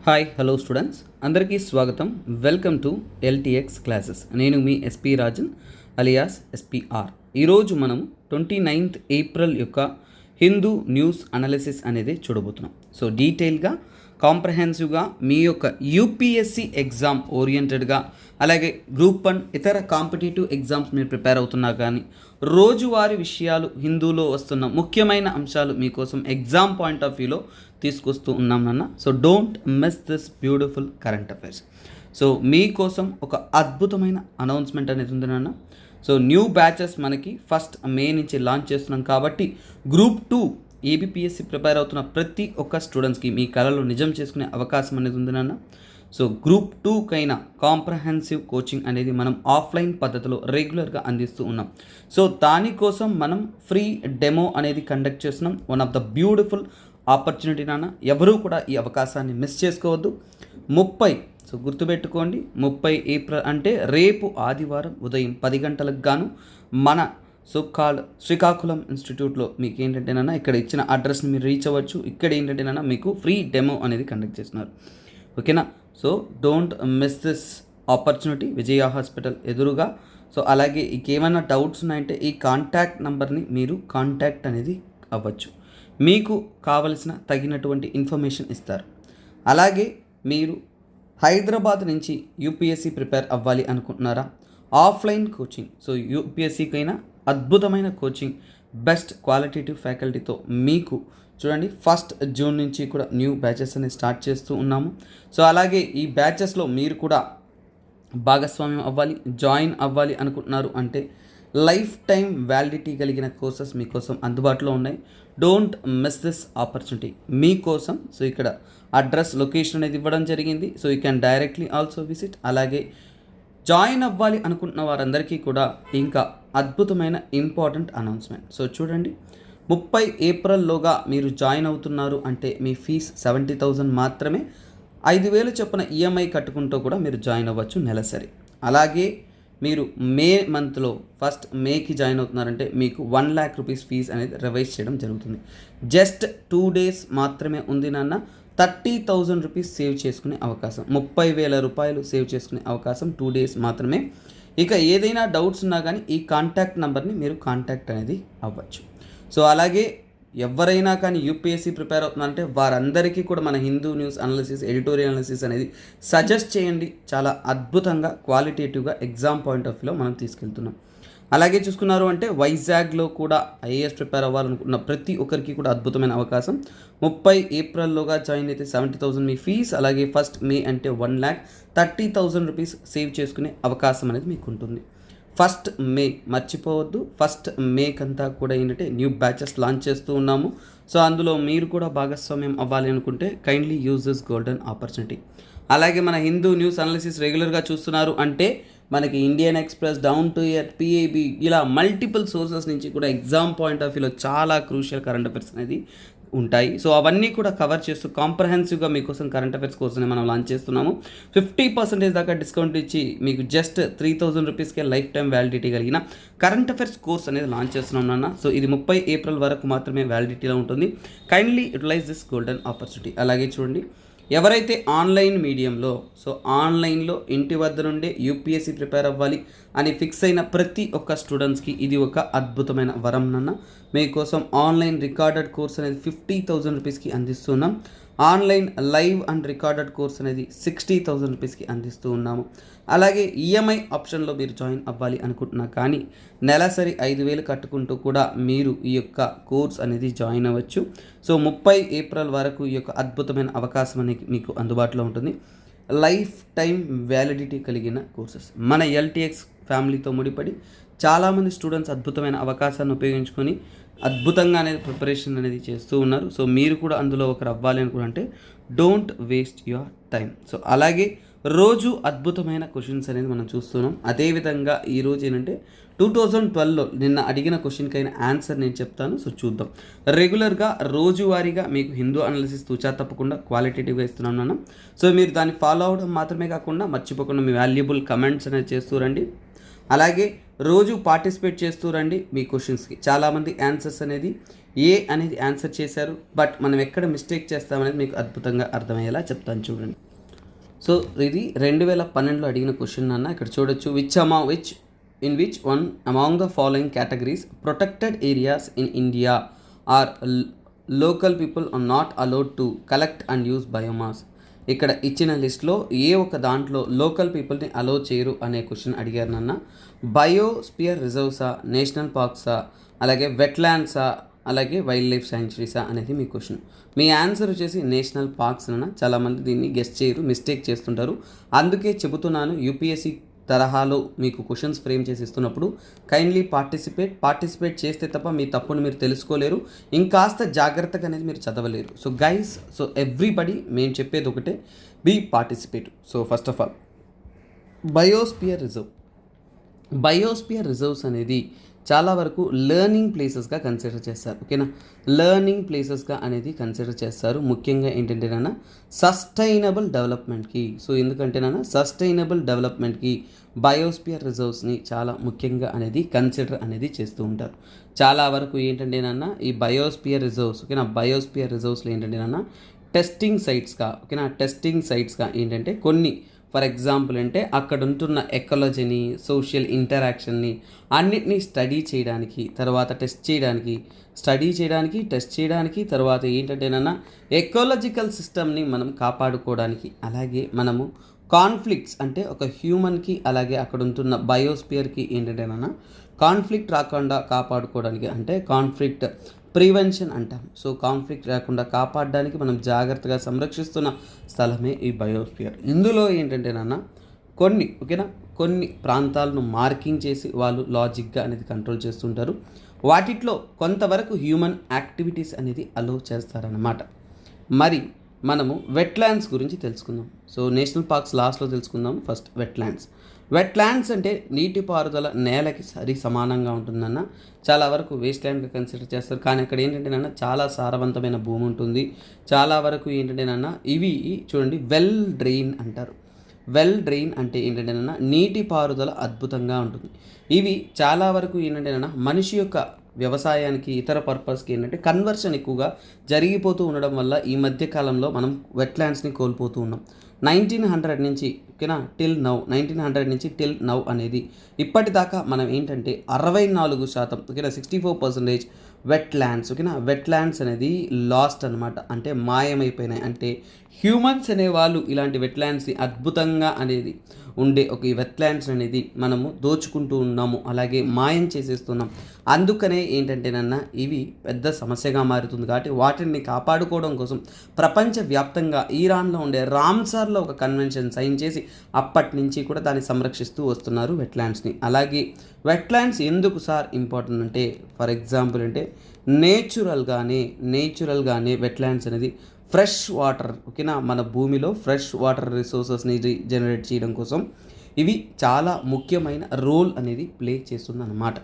Hi hello students, అందరికీ స్వాగతం. Welcome to LTX classes. నేను మీ ఎస్పీ రాజన్ అలియాస్ ఎస్పీఆర్. ఈరోజు మనం 29th ఏప్రిల్ యొక్క హిందూ న్యూస్ అనాలిసిస్ అనేది చూడబోతున్నాం. సో డీటెయిల్గా కాంప్రహెన్సివ్గా మీ యొక్క యూపీఎస్సి ఎగ్జామ్ ఓరియంటెడ్గా, అలాగే గ్రూప్ 1 ఇతర కాంపిటేటివ్ ఎగ్జామ్స్ మీరు ప్రిపేర్ అవుతున్నా కానీ రోజువారీ విషయాలు, హిందూలో వస్తున్న ముఖ్యమైన అంశాలు మీకోసం ఎగ్జామ్ పాయింట్ ఆఫ్ వ్యూలో తీసుకొస్తూ ఉన్నాం నాన్న. So don't miss this beautiful current affairs. So మీకోసం ఒక అద్భుతమైన అనౌన్స్మెంట్ అనేది ఉంది నాన్న. సో న్యూ బ్యాచెస్ మనకి 1st May నుంచి లాంచ్ చేస్తున్నాం కాబట్టి గ్రూప్ 2 ఏబిపిఎస్సి ప్రిపేర్ అవుతున్న ప్రతి ఒక్క స్టూడెంట్స్కి మీ కళలు నిజం చేసుకునే అవకాశం అనేది ఉంది నాన్న. సో గ్రూప్ 2కైనా కాంప్రహెన్సివ్ కోచింగ్ అనేది మనం ఆఫ్లైన్ పద్ధతిలో రెగ్యులర్గా అందిస్తూ ఉన్నాం. సో దానికోసం మనం ఫ్రీ డెమో అనేది కండక్ట్ చేస్తున్నాం. One of the beautiful opportunity నాన్న. ఎవరూ కూడా ఈ అవకాశాన్ని మిస్ చేసుకోవద్దు. 30 సో గుర్తుపెట్టుకోండి, 30 ఏప్రిల్ అంటే రేపు ఆదివారం ఉదయం 10 గంటలకు గాను మన శ్రీకాకుళం ఇన్స్టిట్యూట్లో మీకు ఏంటంటేనన్నా ఇక్కడ ఇచ్చిన అడ్రస్ని మీరు రీచ్ అవ్వచ్చు. ఇక్కడ ఏంటంటేనన్నా మీకు ఫ్రీ డెమో అనేది కండక్ట్ చేస్తున్నారు. ఓకేనా? So don't miss this opportunity. Vijaya hospital ఎదురుగా. సో అలాగే ఇంకేమైనా డౌట్స్ ఉన్నాయంటే ఈ కాంటాక్ట్ నెంబర్ని మీరు కాంటాక్ట్ అనేది అవ్వచ్చు. మీకు కావలసిన తగినటువంటి ఇన్ఫర్మేషన్ ఇస్తారు. అలాగే మీరు హైదరాబాద్ నుంచి యూపీఎస్సీ ప్రిపేర్ అవ్వాలి అనుకుంటున్నారా? ఆఫ్లైన్ కోచింగ్, సో యూపీఎస్సీకైనా అద్భుతమైన కోచింగ్, బెస్ట్ క్వాలిటేటివ్ ఫ్యాకల్టీతో మీకు చూడండి 1st June నుంచి కూడా న్యూ బ్యాచెస్ అనేది స్టార్ట్ చేస్తూ ఉన్నాము. సో అలాగే ఈ బ్యాచెస్లో మీరు కూడా భాగస్వామ్యం అవ్వాలి, జాయిన్ అవ్వాలి అనుకుంటున్నారు అంటే లైఫ్ టైం వ్యాలిడిటీ కలిగిన కోర్సెస్ మీకోసం అందుబాటులో ఉన్నాయి. డోంట్ మిస్ దిస్ ఆపర్చునిటీ మీకోసం. సో ఇక్కడ అడ్రస్, లొకేషన్ అనేది ఇవ్వడం జరిగింది. So you can directly also visit. అలాగే జాయిన్ అవ్వాలి అనుకుంటున్న వారందరికీ కూడా ఇంకా అద్భుతమైన ఇంపార్టెంట్ అనౌన్స్మెంట్. సో చూడండి, 30 ఏప్రిల్లోగా మీరు జాయిన్ అవుతున్నారు అంటే మీ ఫీజ్ 70,000 మాత్రమే. 5,000 చొప్పున ఈఎంఐ కట్టుకుంటూ కూడా మీరు జాయిన్ అవ్వచ్చు నెలసరి. అలాగే మీరు మే మంత్లో 1st Mayకి జాయిన్ అవుతున్నారంటే మీకు 1 lakh రూపీస్ ఫీజ్ అనేది రివైజ్ చేయడం జరుగుతుంది. జస్ట్ 2 days మాత్రమే ఉంది నాన్న. 30,000 రూపీస్ సేవ్ చేసుకునే అవకాశం, 30,000 రూపాయలు సేవ్ చేసుకునే అవకాశం 2 days మాత్రమే. ఇక ఏదైనా డౌట్స్ ఉన్నా కానీ ఈ కాంటాక్ట్ నెంబర్ని మీరు కాంటాక్ట్ అనేది అవ్వచ్చు. సో అలాగే ఎవరైనా కానీ యూపీఎస్సీ ప్రిపేర్ అవుతున్నారంటే వారందరికీ కూడా మన Hindu news analysis, editorial analysis అనేది సజెస్ట్ చేయండి. చాలా అద్భుతంగా క్వాలిటేటివ్గా ఎగ్జామ్ పాయింట్ ఆఫ్ వ్యూలో మనం తీసుకెళ్తున్నాం. అలాగే చూసుకున్నారు అంటే వైజాగ్లో కూడా ఐఏఎస్ ప్రిపేర్ అవ్వాలనుకున్న ప్రతి ఒక్కరికి కూడా అద్భుతమైన అవకాశం. 30 ఏప్రిల్లోగా జాయిన్ అయితే 70,000 మీ ఫీజ్. అలాగే 1st May అంటే 1,30,000 రూపీస్ సేవ్ చేసుకునే అవకాశం అనేది మీకు ఉంటుంది. 1st May మర్చిపోవద్దు. 1st May కంతా కూడా ఏంటంటే న్యూ బ్యాచెస్ లాంచ్ చేస్తూ ఉన్నాము. సో అందులో మీరు కూడా భాగస్వామ్యం అవ్వాలి అనుకుంటే kindly use this golden opportunity. అలాగే మన హిందూ న్యూస్ అనాలిసిస్ రెగ్యులర్గా చూస్తున్నారు అంటే మనకి Indian express, down to earth, PAB ఇలా మల్టిపుల్ సోర్సెస్ నుంచి కూడా ఎగ్జామ్ పాయింట్ ఆఫ్ వ్యూలో చాలా క్రూషియల్ కరెంట్ అఫైర్స్ అనేది ఉంటాయి. సో అవన్నీ కూడా కవర్ చేస్తూ కాంప్రహెన్సివ్గా మీకోసం కరెంట్ అఫైర్స్ కోర్స్ని మనం లాంచ్ చేస్తున్నాము. 50% దాకా డిస్కౌంట్ ఇచ్చి మీకు జస్ట్ 3,000 రూపీస్కే లైఫ్ టైం వ్యాలిడిటీ కలిగిన కరెంట్ అఫైర్స్ కోర్స్ అనేది లాంచ్ చేస్తున్నాం నాన్న. సో ఇది 30 ఏప్రిల్ వరకు మాత్రమే వ్యాలిడిటీలో ఉంటుంది. Kindly utilise this golden opportunity. అలాగే చూడండి, ఎవరైతే ఆన్లైన్ మీడియంలో, సో ఆన్లైన్లో ఇంటి వద్ద నుండే యూపీఎస్సీ ప్రిపేర్ అవ్వాలి అని ఫిక్స్ అయిన ప్రతి ఒక్క స్టూడెంట్స్కి ఇది ఒక అద్భుతమైన వరం నాన్న. మీకోసం ఆన్లైన్ రికార్డెడ్ కోర్స్ అనేది 50,000 రూపీస్కి అందిస్తున్నాం. Online live and recorded course అనేది 60,000 రూపీస్కి అందిస్తూ ఉన్నాము. అలాగే ఈఎంఐ ఆప్షన్లో మీరు జాయిన్ అవ్వాలి అనుకుంటున్నా కానీ నెలసరి 5,000 కట్టుకుంటూ కూడా మీరు ఈ యొక్క కోర్స్ అనేది జాయిన్ అవ్వచ్చు. సో 30 ఏప్రిల్ వరకు ఈ యొక్క అద్భుతమైన అవకాశం అనేది మీకు అందుబాటులో ఉంటుంది. లైఫ్ టైం వ్యాలిడిటీ కలిగిన కోర్సెస్ మన ఎల్టీఎక్స్ ఫ్యామిలీతో ముడిపడి చాలామంది స్టూడెంట్స్ అద్భుతమైన అవకాశాన్ని ఉపయోగించుకొని అద్భుతంగా అనేది ప్రిపరేషన్ అనేది చేస్తూ ఉన్నారు. సో మీరు కూడా అందులో ఒకరు అవ్వాలి అనుకుంటే don't waste your time. So అలాగే రోజు అద్భుతమైన క్వశ్చన్స్ అనేది మనం చూస్తున్నాం. అదేవిధంగా ఈరోజు ఏంటంటే 2012లో నిన్న అడిగిన క్వశ్చన్కైనా ఆన్సర్ నేను చెప్తాను. సో చూద్దాం. రెగ్యులర్గా రోజువారీగా మీకు హిందూ అనాలిసిస్ తూచా తప్పకుండా క్వాలిటేటివ్గా ఇస్తున్నాను నాన్న. సో మీరు దాన్ని ఫాలో అవడం మాత్రమే కాకుండా మర్చిపోకుండా మీ వాల్యుబుల్ కమెంట్స్ అనేది చేస్తూ రండి. అలాగే రోజు పార్టిసిపేట్ చేస్తూ రండి మీ క్వశ్చన్స్కి. చాలామంది ఆన్సర్స్ అనేది ఏ అనేది ఆన్సర్ చేశారు, బట్ మనం ఎక్కడ మిస్టేక్ చేస్తామనేది మీకు అద్భుతంగా అర్థమయ్యేలా చెప్తాను చూడండి. సో ఇది 2012లో అడిగిన క్వశ్చన్ అన్న. ఇక్కడ చూడొచ్చు, which one among the following categories protected areas in India are local people are not allowed to collect and use biomass. ఇక్కడ ఇచ్చిన లిస్ట్లో ఏ ఒక దాంట్లో లోకల్ పీపుల్ని అలో చేయరు అనే క్వశ్చన్ అడిగారు నాన్న. బయోస్పియర్ రిజర్వ్సా, నేషనల్ పార్క్సా, అలాగే వెట్లాండ్సా, అలాగే వైల్డ్ లైఫ్ శాంక్చురీసా అనేది మీ క్వశ్చన్. మీ ఆన్సర్ వచ్చేసి నేషనల్ పార్క్స్ అన్న. చాలామంది దీన్ని గెస్ట్ చేయరు, మిస్టేక్ చేస్తుంటారు. అందుకే చెబుతున్నాను, యూపీఎస్సీ తరహాలో మీకు క్వశ్చన్స్ ఫ్రేమ్ చేసి ఇస్తున్నప్పుడు కైండ్లీ పార్టిసిపేట్ చేస్తే తప్ప మీ తప్పును మీరు తెలుసుకోలేరు, ఇంకాస్త జాగ్రత్తగా అనేది మీరు చదవలేరు. సో గైస్, సో ఎవ్రీబడి మేము చెప్పేది ఒకటే, be participate. So first of all biosphere reserves అనేది చాలా వరకు లెర్నింగ్ ప్లేసెస్గా కన్సిడర్ చేస్తారు. ఓకేనా, లెర్నింగ్ ప్లేసెస్గా అనేది కన్సిడర్ చేస్తారు. ముఖ్యంగా ఏంటంటేనా సస్టైనబుల్ డెవలప్మెంట్కి. సో ఎందుకంటేనా సస్టైనబుల్ డెవలప్మెంట్కి బయోస్పియర్ రిజర్వ్స్ని చాలా ముఖ్యంగా అనేది కన్సిడర్ అనేది చేస్తూ ఉంటారు. చాలా వరకు ఏంటంటేనన్నా ఈ బయోస్పియర్ రిజర్వ్స్, ఓకేనా, బయోస్పియర్ రిజర్వ్స్లో ఏంటంటేనన్నా టెస్టింగ్ సైట్స్గా ఏంటంటే కొన్ని, ఫర్ ఎగ్జాంపుల్ అంటే అక్కడ ఉంటున్న ఎకాలజీని, సోషల్ ఇంటరాక్షన్ని అన్నిటినీ స్టడీ చేయడానికి, తర్వాత టెస్ట్ చేయడానికి, తర్వాత ఏంటంటేనన్నా ఎకాలజికల్ సిస్టమ్ని మనం కాపాడుకోవడానికి, అలాగే మనము కాన్ఫ్లిక్ట్స్ అంటే ఒక హ్యూమన్కి అలాగే అక్కడ ఉంటున్న బయోస్పియర్కి ఏంటంటేనన్నా కాన్ఫ్లిక్ట్ రాకుండా కాపాడుకోవడానికి, అంటే కాన్ఫ్లిక్ట్ ప్రివెన్షన్ అంటాం. సో కాన్ఫ్లిక్ట్ రాకుండా కాపాడడానికి మనం జాగ్రత్తగా సంరక్షిస్తున్న స్థలమే ఈ బయోస్పియర్. ఇందులో ఏంటంటేనన్నా కొన్ని ప్రాంతాలను మార్కింగ్ చేసి వాళ్ళు లాజిక్గా అనేది కంట్రోల్ చేస్తుంటారు. వాటిట్లో కొంతవరకు హ్యూమన్ యాక్టివిటీస్ అనేది అలో చేస్తారన్నమాట. మరి మనము వెట్లాండ్స్ గురించి తెలుసుకుందాం. సో నేషనల్ పార్క్స్ లాస్ట్లో తెలుసుకుందాం. ఫస్ట్ వెట్లాండ్స్ అంటే నీటిపారుదల నేలకి సరి సమానంగా ఉంటుందన్న. చాలా వరకు వేస్ట్ ల్యాండ్గా కన్సిడర్ చేస్తారు, కానీ అక్కడ ఏంటంటేనన్నా చాలా సారవంతమైన భూమి ఉంటుంది. చాలా వరకు ఏంటంటేనన్నా ఇవి చూడండి వెల్ డ్రెయిన్ అంటారు. వెల్ డ్రెయిన్ అంటే ఏంటంటేనన్నా నీటిపారుదల అద్భుతంగా ఉంటుంది. ఇవి చాలా వరకు ఏంటంటేనన్నా మనిషి యొక్క వ్యవసాయానికి, ఇతర పర్పస్కి ఏంటంటే కన్వర్షన్ ఎక్కువగా జరిగిపోతూ ఉండడం వల్ల ఈ మధ్య కాలంలో మనం వెట్లాండ్స్ని కోల్పోతూ ఉన్నాం. 1900 నుంచి ఓకేనా టిల్ నౌ అనేది ఇప్పటిదాకా మనం ఏంటంటే 64% ఓకేనా 64% వెట్లాండ్స్, ఓకేనా వెట్లాండ్స్ అనేది లాస్ట్ అనమాట, అంటే మాయమైపోయినాయి. అంటే హ్యూమన్స్ అనేవాళ్ళు ఇలాంటి వెట్లాండ్స్ని అద్భుతంగా అనేది ఉండే ఒక ఈ వెట్లాండ్స్ అనేది మనము దోచుకుంటూ ఉన్నాము, అలాగే మాయం చేసేస్తున్నాం. అందుకనే ఏంటంటేనన్నా ఇవి పెద్ద సమస్యగా మారుతుంది. కాబట్టి వాటిని కాపాడుకోవడం కోసం ప్రపంచవ్యాప్తంగా ఈరాన్లో ఉండే రామ్సార్లో ఒక కన్వెన్షన్ సైన్ చేసి అప్పటి నుంచి కూడా దాన్ని సంరక్షిస్తూ వస్తున్నారు వెట్లాండ్స్ని. అలాగే వెట్లాండ్స్ ఎందుకు సార్ ఇంపార్టెంట్ అంటే, ఫర్ ఎగ్జాంపుల్ అంటే నేచురల్గానే వెట్లాండ్స్ అనేది ఫ్రెష్ వాటర్, ఓకేనా, మన భూమిలో ఫ్రెష్ వాటర్ రిసోర్సెస్ని జనరేట్ చేయడం కోసం ఇవి చాలా ముఖ్యమైన రోల్ అనేది ప్లే చేస్తుంది అన్నమాట.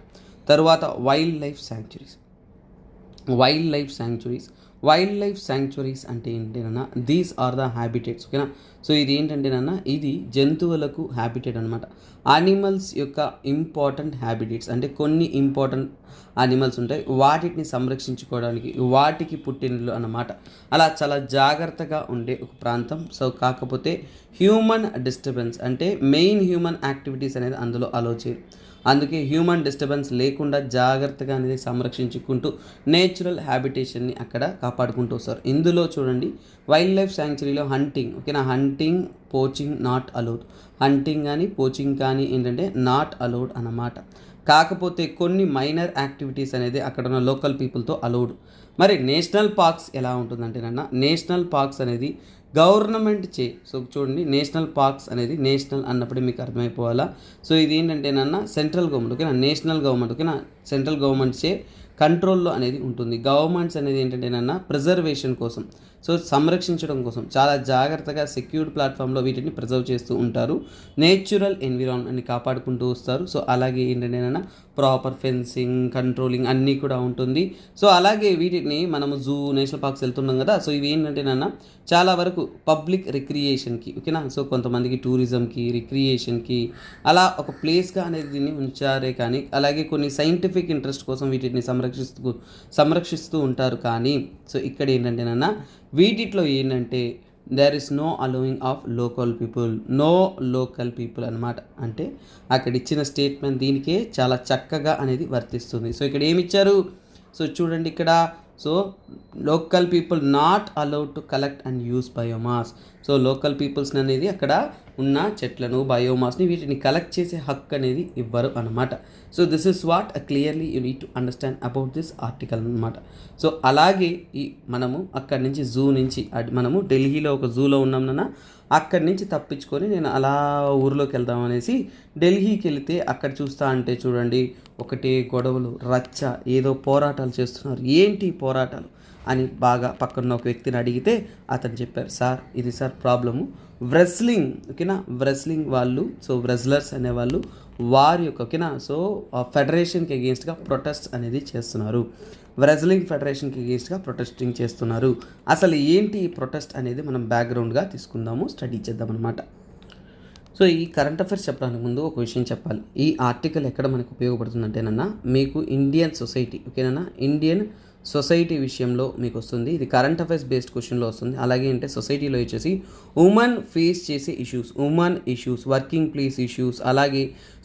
తర్వాత వైల్డ్ లైఫ్ శాంక్చురీస్ అంటే ఏంటంటేనన్నా దీస్ ఆర్ ద హ్యాబిటేట్స్, ఓకేనా. సో ఇది ఏంటంటేనన్నా ఇది జంతువులకు హ్యాబిటేట్ అనమాట. యానిమల్స్ యొక్క ఇంపార్టెంట్ హ్యాబిటేట్స్ అంటే కొన్ని ఇంపార్టెంట్ యానిమల్స్ ఉంటాయి, వాటిని సంరక్షించుకోవడానికి వాటికి పుట్టినలు అన్నమాట. అలా చాలా జాగ్రత్తగా ఉండే ఒక ప్రాంతం. సో కాకపోతే హ్యూమన్ డిస్టర్బెన్స్ అంటే మెయిన్ హ్యూమన్ యాక్టివిటీస్ అనేది అందులో అలో చేయరు. అందుకే హ్యూమన్ డిస్టర్బెన్స్ లేకుండా జాగ్రత్తగా అనేది సంరక్షించుకుంటూ నేచురల్ హ్యాబిటేషన్ని అక్కడ కాపాడుకుంటూ వస్తారు. ఇందులో చూడండి వైల్డ్ లైఫ్ శాంక్చురీలో హంటింగ్, ఓకేనా, hunting poaching not allowed. Hunting కానీ పోచింగ్ కానీ ఏంటంటే నాట్ అలౌడ్ అన్నమాట. కాకపోతే కొన్ని మైనర్ యాక్టివిటీస్ అనేది అక్కడ ఉన్న లోకల్ పీపుల్తో అలౌడ్. మరి నేషనల్ పార్క్స్ ఎలా ఉంటుందంటేనన్నా నేషనల్ పార్క్స్ అనేది గవర్నమెంట్ సో చూడండి నేషనల్ పార్క్స్ అనేది నేషనల్ అన్నప్పుడే మీకు అర్థమైపోవాలా. సో ఇది ఏంటంటేనన్నా సెంట్రల్ గవర్నమెంట్, ఓకేనా, నేషనల్ గవర్నమెంట్, ఓకేనా, సెంట్రల్ గవర్నమెంట్ కంట్రోల్లో అనేది ఉంటుంది. గవర్నమెంట్స్ అనేది ఏంటంటేనన్నా ప్రిజర్వేషన్ కోసం సో సంరక్షించడం కోసం చాలా జాగ్రత్తగా సెక్యూర్డ్ ప్లాట్ఫామ్లో వీటిని ప్రిజర్వ్ చేస్తూ ఉంటారు. నేచురల్ ఎన్విరాన్మెంట్ని కాపాడుకుంటూ వస్తారు. సో అలాగే ఏంటంటే ప్రాపర్ ఫెన్సింగ్, కంట్రోలింగ్ అన్నీ కూడా ఉంటుంది. సో అలాగే వీటిని మనము జూ, నేషనల్ పార్క్స్ వెళ్తున్నాం కదా. సో ఇవి ఏంటంటే చాలా వరకు పబ్లిక్ రిక్రియేషన్కి, ఓకేనా. సో కొంతమందికి టూరిజంకి, రిక్రియేషన్కి అలా ఒక ప్లేస్గా అనేది దీన్ని ఉంచారే కానీ, అలాగే కొన్ని సైంటిఫిక్ ఇంట్రెస్ట్ కోసం వీటిని సంరక్షిస్తూ ఉంటారు. కానీ సో ఇక్కడ ఏంటంటే వీటిలో ఏంటంటే there is no allowing of local people అనమాట. అంటే అక్కడ ఇచ్చిన స్టేట్మెంట్ దీనికే చాలా చక్కగా అనేది వర్తిస్తుంది. సో ఇక్కడ ఏమి ఇచ్చారు, సో చూడండి ఇక్కడ, so local people not allowed to collect and use biomass. So local పీపుల్స్ని అనేది అక్కడ ఉన్న చెట్లను, బయోమాస్ని వీటిని కలెక్ట్ చేసే హక్కు అనేది ఇవ్వరు అనమాట. So this is what clearly you need to understand about this article అనమాట. సో అలాగే మనము అక్కడి నుంచి మనము ఢిల్లీలో ఒక జూలో ఉన్నాం. అక్కడి నుంచి తప్పించుకొని నేను అలా ఊర్లోకి వెళ్దాం అనేసి ఢిల్లీకి వెళితే అక్కడ చూస్తా అంటే చూడండి, ఒకటే గొడవలు, రచ్చ, ఏదో పోరాటాలు చేస్తున్నారు. ఏంటి పోరాటాలు అని బాగా పక్కన ఒక వ్యక్తిని అడిగితే అతను చెప్పారు, సార్ ఇది సార్ ప్రాబ్లము వ్రెస్లింగ్, ఓకేనా. వ్రెస్లింగ్ వాళ్ళు, సో వ్రెస్లర్స్ అనేవాళ్ళు వారి యొక్క, ఓకేనా, సో ఫెడరేషన్కి అగేన్స్ట్గా ప్రొటెస్ట్ అనేది చేస్తున్నారు. వ్రెస్లింగ్ ఫెడరేషన్కి అగేన్స్ట్గా ప్రొటెస్టింగ్ చేస్తున్నారు. అసలు ఏంటి ఈ ప్రొటెస్ట్ అనేది మనం బ్యాక్గ్రౌండ్గా తీసుకుందాము, స్టడీ చేద్దాం అనమాట. సో ఈ కరెంట్ అఫైర్స్ చెప్పడానికి ముందు ఒక విషయం చెప్పాలి. ఈ ఆర్టికల్ ఎక్కడ మనకు ఉపయోగపడుతుందంటేనన్నా మీకు ఇండియన్ సొసైటీ, ఓకేనా, ఇండియన్ సొసైటీ విషయంలో మీకు వస్తుంది. ఇది కరెంట్ అఫైర్స్ బేస్డ్ క్వశ్చన్లో వస్తుంది. అలాగే అంటే సొసైటీలో వచ్చేసి ఉమెన్ ఫేస్ చేసే ఇష్యూస్, వర్కింగ్ ప్లేస్ ఇష్యూస్, అలాగే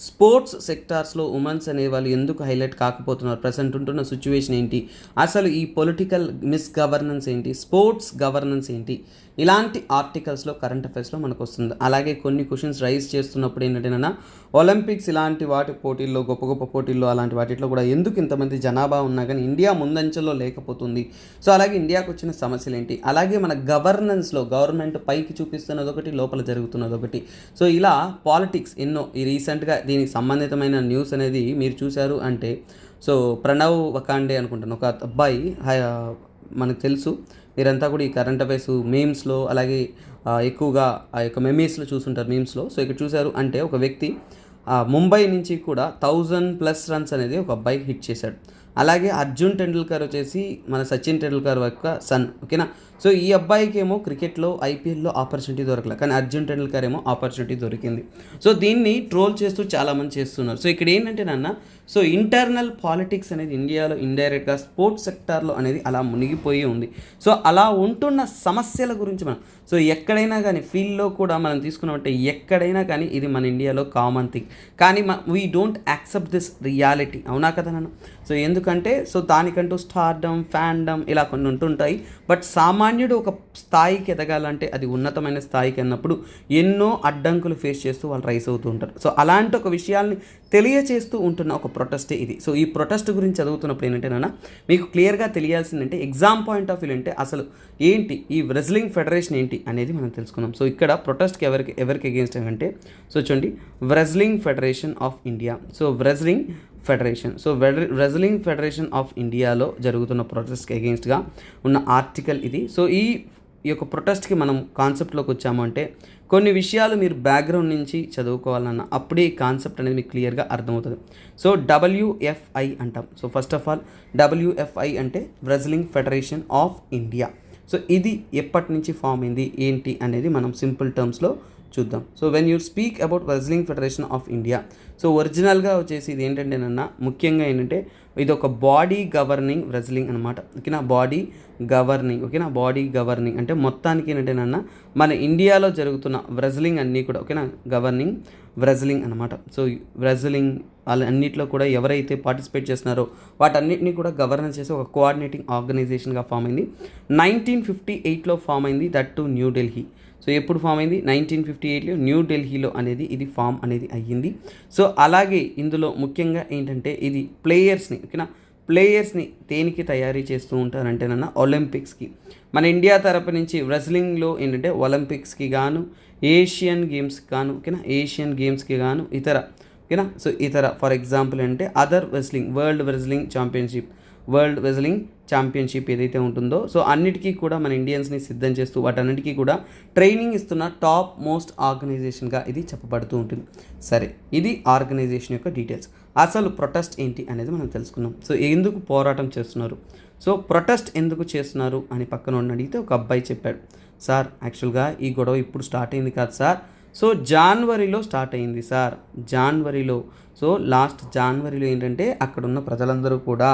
స్పోర్ట్స్ సెక్టార్స్లో ఉమెన్స్ అనే వాళ్ళు ఎందుకు హైలైట్ కాకపోతున్నారు, ప్రజెంట్ ఉంటున్న సిచ్యువేషన్ ఏంటి, అసలు ఈ పొలిటికల్ మిస్గవర్నెన్స్ ఏంటి, స్పోర్ట్స్ గవర్నెన్స్ ఏంటి, ఇలాంటి ఆర్టికల్స్లో కరెంట్ అఫైర్స్లో మనకు వస్తుంది. అలాగే కొన్ని క్వశ్చన్స్ రైజ్ చేస్తున్నప్పుడు ఏంటంటే ఒలింపిక్స్ ఇలాంటి వాటి పోటీల్లో, గొప్ప గొప్ప పోటీల్లో, అలాంటి వాటిలో కూడా ఎందుకు ఇంతమంది జనాభా ఉన్నా కానీ ఇండియా ముందంచెలో లేకపోతుంది. సో అలాగే ఇండియాకు వచ్చిన సమస్యలు ఏంటి, అలాగే మన గవర్నెన్స్లో గవర్నమెంట్ పైకి చూపిస్తున్నది ఒకటి, లోపల జరుగుతున్నది ఒకటి. సో ఇలా పాలిటిక్స్ ఎన్నో ఈ రీసెంట్గా దీనికి సంబంధితమైన న్యూస్ అనేది మీరు చూశారు అంటే, సో ప్రణవ్ వకాండే అనుకుంటాను, ఒక అబ్బాయి, మనకు తెలుసు మీరంతా కూడా ఈ కరెంట్ అఫైర్స్ మీమ్స్లో, అలాగే ఎక్కువగా ఆ యొక్క మెమీస్లో చూసుంటారు, మీమ్స్లో. సో ఇక్కడ చూశారు అంటే ఒక వ్యక్తి ముంబై నుంచి కూడా 1000+ రన్స్ అనేది ఒక అబ్బాయి హిట్ చేశాడు. అలాగే అర్జున్ టెండూల్కర్ వచ్చేసి మన సచిన్ టెండూల్కర్ యొక్క సన్, ఓకేనా. సో ఈ అబ్బాయికి ఏమో క్రికెట్లో ఐపీఎల్లో ఆపర్చునిటీ దొరకలేదు, కానీ అర్జున్ టెండూల్కర్ ఏమో ఆపర్చునిటీ దొరికింది. సో దీన్ని ట్రోల్ చేస్తూ చాలామంది చేస్తున్నారు. సో ఇక్కడ ఏంటంటే సో ఇంటర్నల్ పాలిటిక్స్ అనేది ఇండియాలో ఇండైరెక్ట్గా స్పోర్ట్స్ సెక్టార్లో అనేది అలా మునిగిపోయి ఉంది. సో అలా ఉంటున్న సమస్యల గురించి మనం, సో ఎక్కడైనా కానీ ఫీల్డ్లో కూడా మనం తీసుకున్నామంటే ఎక్కడైనా కానీ ఇది మన ఇండియాలో కామన్ థింగ్, కానీ we don't accept this reality, అవునా కదా నన్ను. సో ఎందుకంటే సో దానికంటూ స్టార్డమ్, ఫ్యాండమ్ ఇలా కొన్ని ఉంటుంటాయి. బట్ సామాన్యుడు ఒక స్థాయికి ఎదగాలంటే, అది ఉన్నతమైన స్థాయికి అన్నప్పుడు ఎన్నో అడ్డంకులు ఫేస్ చేస్తూ వాళ్ళు రైస్ అవుతూ ఉంటారు. సో అలాంటి ఒక విషయాల్ని తెలియచేస్తూ ఉంటున్న ఒక ప్రొటెస్టే ఇది. సో ఈ ప్రొటెస్ట్ గురించి చదువుతున్నప్పుడు ఏంటంటే మీకు క్లియర్గా తెలియాల్సిందంటే ఎగ్జామ్ పాయింట్ ఆఫ్ వ్యూ అంటే అసలు ఏంటి ఈ రెజ్లింగ్ ఫెడరేషన్ ఏంటి అనేది మనం తెలుసుకుందాం. సో ఇక్కడ ప్రొటెస్ట్కి ఎవరికి అగేన్స్ట్ అంటే, సో చూడండి, wrestling federation of India. So wrestling federation of ఇండియాలో జరుగుతున్న ప్రొటెస్ట్కి అగేన్స్ట్గా ఉన్న ఆర్టికల్ ఇది. సో ఈ యొక్క ప్రొటెస్ట్కి మనం కాన్సెప్ట్లోకి వచ్చాము అంటే కొన్ని విషయాలు మీరు బ్యాక్గ్రౌండ్ నుంచి చదువుకోవాలన్న అప్పుడే ఈ కాన్సెప్ట్ అనేది మీకు క్లియర్గా అర్థమవుతుంది. సో WFI అంటాం. So first of all WFI అంటే wrestling federation of India. So ఇది ఎప్పటి నుంచి ఫామ్ అయింది ఏంటి అనేది మనం సింపుల్ టర్మ్స్లో చూద్దాం. So when you speak about wrestling federation of India, so ఒరిజినల్గా వచ్చేసి ఇది ఏంటంటే ముఖ్యంగా ఏంటంటే ఇది ఒక బాడీ గవర్నింగ్ రెజ్లింగ్ అనమాట, ఓకేనా. బాడీ గవర్నింగ్ అంటే మొత్తానికి ఏంటంటే మన ఇండియాలో జరుగుతున్న రెజ్లింగ్ అన్నీ కూడా, ఓకేనా, గవర్నింగ్ రెజ్లింగ్ అనమాట. సో రెజ్లింగ్ అన్నింటిలో కూడా ఎవరైతే పార్టిసిపేట్ చేస్తున్నారో వాటన్నిటిని కూడా గవర్నెన్స్ చేసి ఒక కోఆర్డినేటింగ్ ఆర్గనైజేషన్గా ఫామ్ అయింది. 1958లో ఫామ్ అయింది, దట్ టు న్యూఢిల్లీ. సో ఎప్పుడు ఫామ్ అయింది, 1958లో న్యూఢిల్లీలో అనేది ఇది ఫామ్ అనేది అయ్యింది. సో అలాగే ఇందులో ముఖ్యంగా ఏంటంటే ఇది ప్లేయర్స్ని, ఓకేనా, ప్లేయర్స్ని దేనికి తయారీ చేస్తూ ఉంటారంటేనన్నా ఒలింపిక్స్కి. మన ఇండియా తరపు నుంచి రెజ్లింగ్లో ఏంటంటే ఒలింపిక్స్కి గాను, ఏషియన్ గేమ్స్కి గాను, ఓకేనా, ఏషియన్ గేమ్స్కి గాను ఇతర, ఓకేనా. సో ఇతర ఫర్ ఎగ్జాంపుల్ అంటే other wrestling, world wrestling championship, world wrestling championship ఏదైతే ఉంటుందో సో అన్నిటికీ కూడా మన ఇండియన్స్ని సిద్ధం చేస్తూ వాటన్నిటికీ కూడా ట్రైనింగ్ ఇస్తున్న టాప్ మోస్ట్ ఆర్గనైజేషన్గా ఇది చెప్పబడుతూ ఉంటుంది. సరే, ఇది ఆర్గనైజేషన్ యొక్క డీటెయిల్స్. అసలు ప్రొటెస్ట్ ఏంటి అనేది మనం తెలుసుకున్నాం. సో ఎందుకు పోరాటం చేస్తున్నారు, సో ప్రొటెస్ట్ ఎందుకు చేస్తున్నారు అని పక్కన అడిగితే ఒక అబ్బాయి చెప్పాడు, సార్ యాక్చువల్గా ఈ గొడవ ఇప్పుడు స్టార్ట్ అయింది కాదు సార్, సో జనవరిలో స్టార్ట్ అయింది సార్, జనవరిలో. సో లాస్ట్ జనవరిలో ఏంటంటే అక్కడున్న ప్రజలందరూ కూడా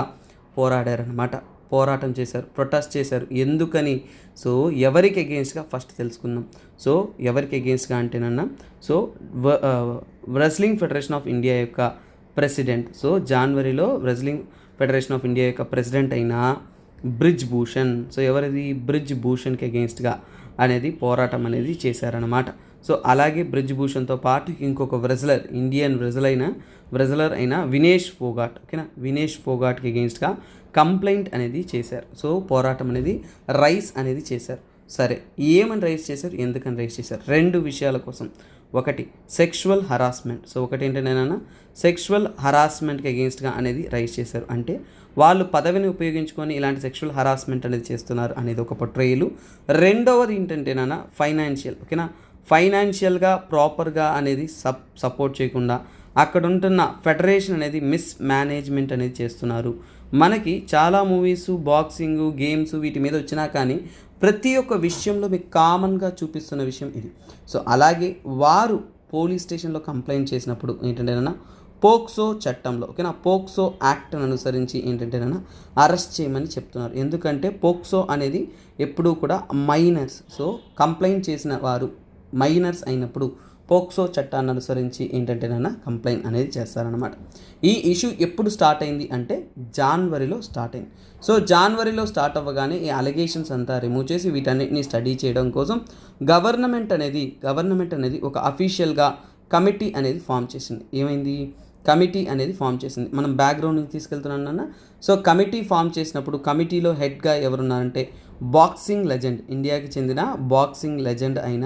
పోరాడారనమాట, పోరాటం చేశారు, ప్రొటెస్ట్ చేశారు. ఎందుకని, సో ఎవరికి అగెయిన్స్ట్గా ఫస్ట్ తెలుసుకుందాం. సో ఎవరికి అగెయిన్స్ట్గా అంటేనన్నా, so wrestling federation of India యొక్క ప్రెసిడెంట్, సో జనవరిలో రెజ్లింగ్ ఫెడరేషన్ ఆఫ్ ఇండియా యొక్క ప్రెసిడెంట్ అయిన బ్రిజ్ భూషణ్, సో ఎవరిది బ్రిజ్ భూషణ్కి అగెయిన్స్ట్గా అనేది పోరాటం అనేది చేశారనమాట. సో అలాగే బ్రిజ్ భూషణ్తో పాటు ఇంకొక రెజ్లర్, ఇండియన్ రెజ్లర్ అయిన వినేష్ ఫోగాట్, ఓకేనా, వినేష్ ఫోగాట్కి అగెయిన్స్ట్గా కంప్లైంట్ అనేది చేశారు. సో పోరాటం అనేది రైస్ అనేది చేశారు. సరే, ఏమని రైస్ చేశారు, ఎందుకని రైస్ చేశారు, రెండు విషయాల కోసం. ఒకటి సెక్షువల్ హరాస్మెంట్, సో ఒకటి ఏంటంటే సెక్షువల్ హరాస్మెంట్కి అగెయిన్స్ట్గా అనేది రైస్ చేశారు. అంటే వాళ్ళు పదవిని ఉపయోగించుకొని ఇలాంటి సెక్షువల్ హరాస్మెంట్ అనేది చేస్తున్నారు అనేది ఒక పొట్రేయలు. రెండవది ఏంటంటేనా ఫైనాన్షియల్, ఓకేనా, ఫైనాన్షియల్గా ప్రాపర్గా అనేది సపోర్ట్ చేయకుండా అక్కడ ఉంటున్న ఫెడరేషన్ అనేది మిస్మేనేజ్మెంట్ అనేది చేస్తున్నారు. మనకి చాలా మూవీస్, బాక్సింగ్, గేమ్స్ వీటి మీద వచ్చినా కానీ ప్రతి ఒక్క విషయంలో మీకు కామన్గా చూపిస్తున్న విషయం ఇది. సో అలాగే వారు పోలీస్ స్టేషన్లో కంప్లైంట్ చేసినప్పుడు ఏంటంటేనా పోక్సో చట్టంలో, ఓకేనా, పోక్సో యాక్ట్ను అనుసరించి ఏంటంటేనా అరెస్ట్ చేయమని చెప్తున్నారు. ఎందుకంటే పోక్సో అనేది ఎప్పుడూ కూడా మైనర్స్, సో కంప్లైంట్ చేసిన వారు మైనర్స్ అయినప్పుడు పోక్సో చట్టాన్ని అనుసరించి ఏంటంటేనా కంప్లైంట్ అనేది చేస్తారనమాట. ఈ ఇష్యూ ఎప్పుడు స్టార్ట్ అయింది అంటే జనవరిలో స్టార్ట్ అయింది. సో జనవరిలో స్టార్ట్ అవ్వగానే ఈ అలిగేషన్స్ అంతా రిమూవ్ చేసి వీటన్నిటిని స్టడీ చేయడం కోసం గవర్నమెంట్ అనేది ఒక అఫీషియల్గా కమిటీ అనేది ఫామ్ చేసింది. ఏమైంది, కమిటీ అనేది ఫామ్ చేసింది. మనం బ్యాక్గ్రౌండ్ నుంచి తీసుకెళ్తున్నానన్నా. సో కమిటీ ఫామ్ చేసినప్పుడు కమిటీలో హెడ్గా ఎవరున్నారంటే బాక్సింగ్ లెజెండ్, ఇండియాకి చెందిన బాక్సింగ్ లెజెండ్ అయిన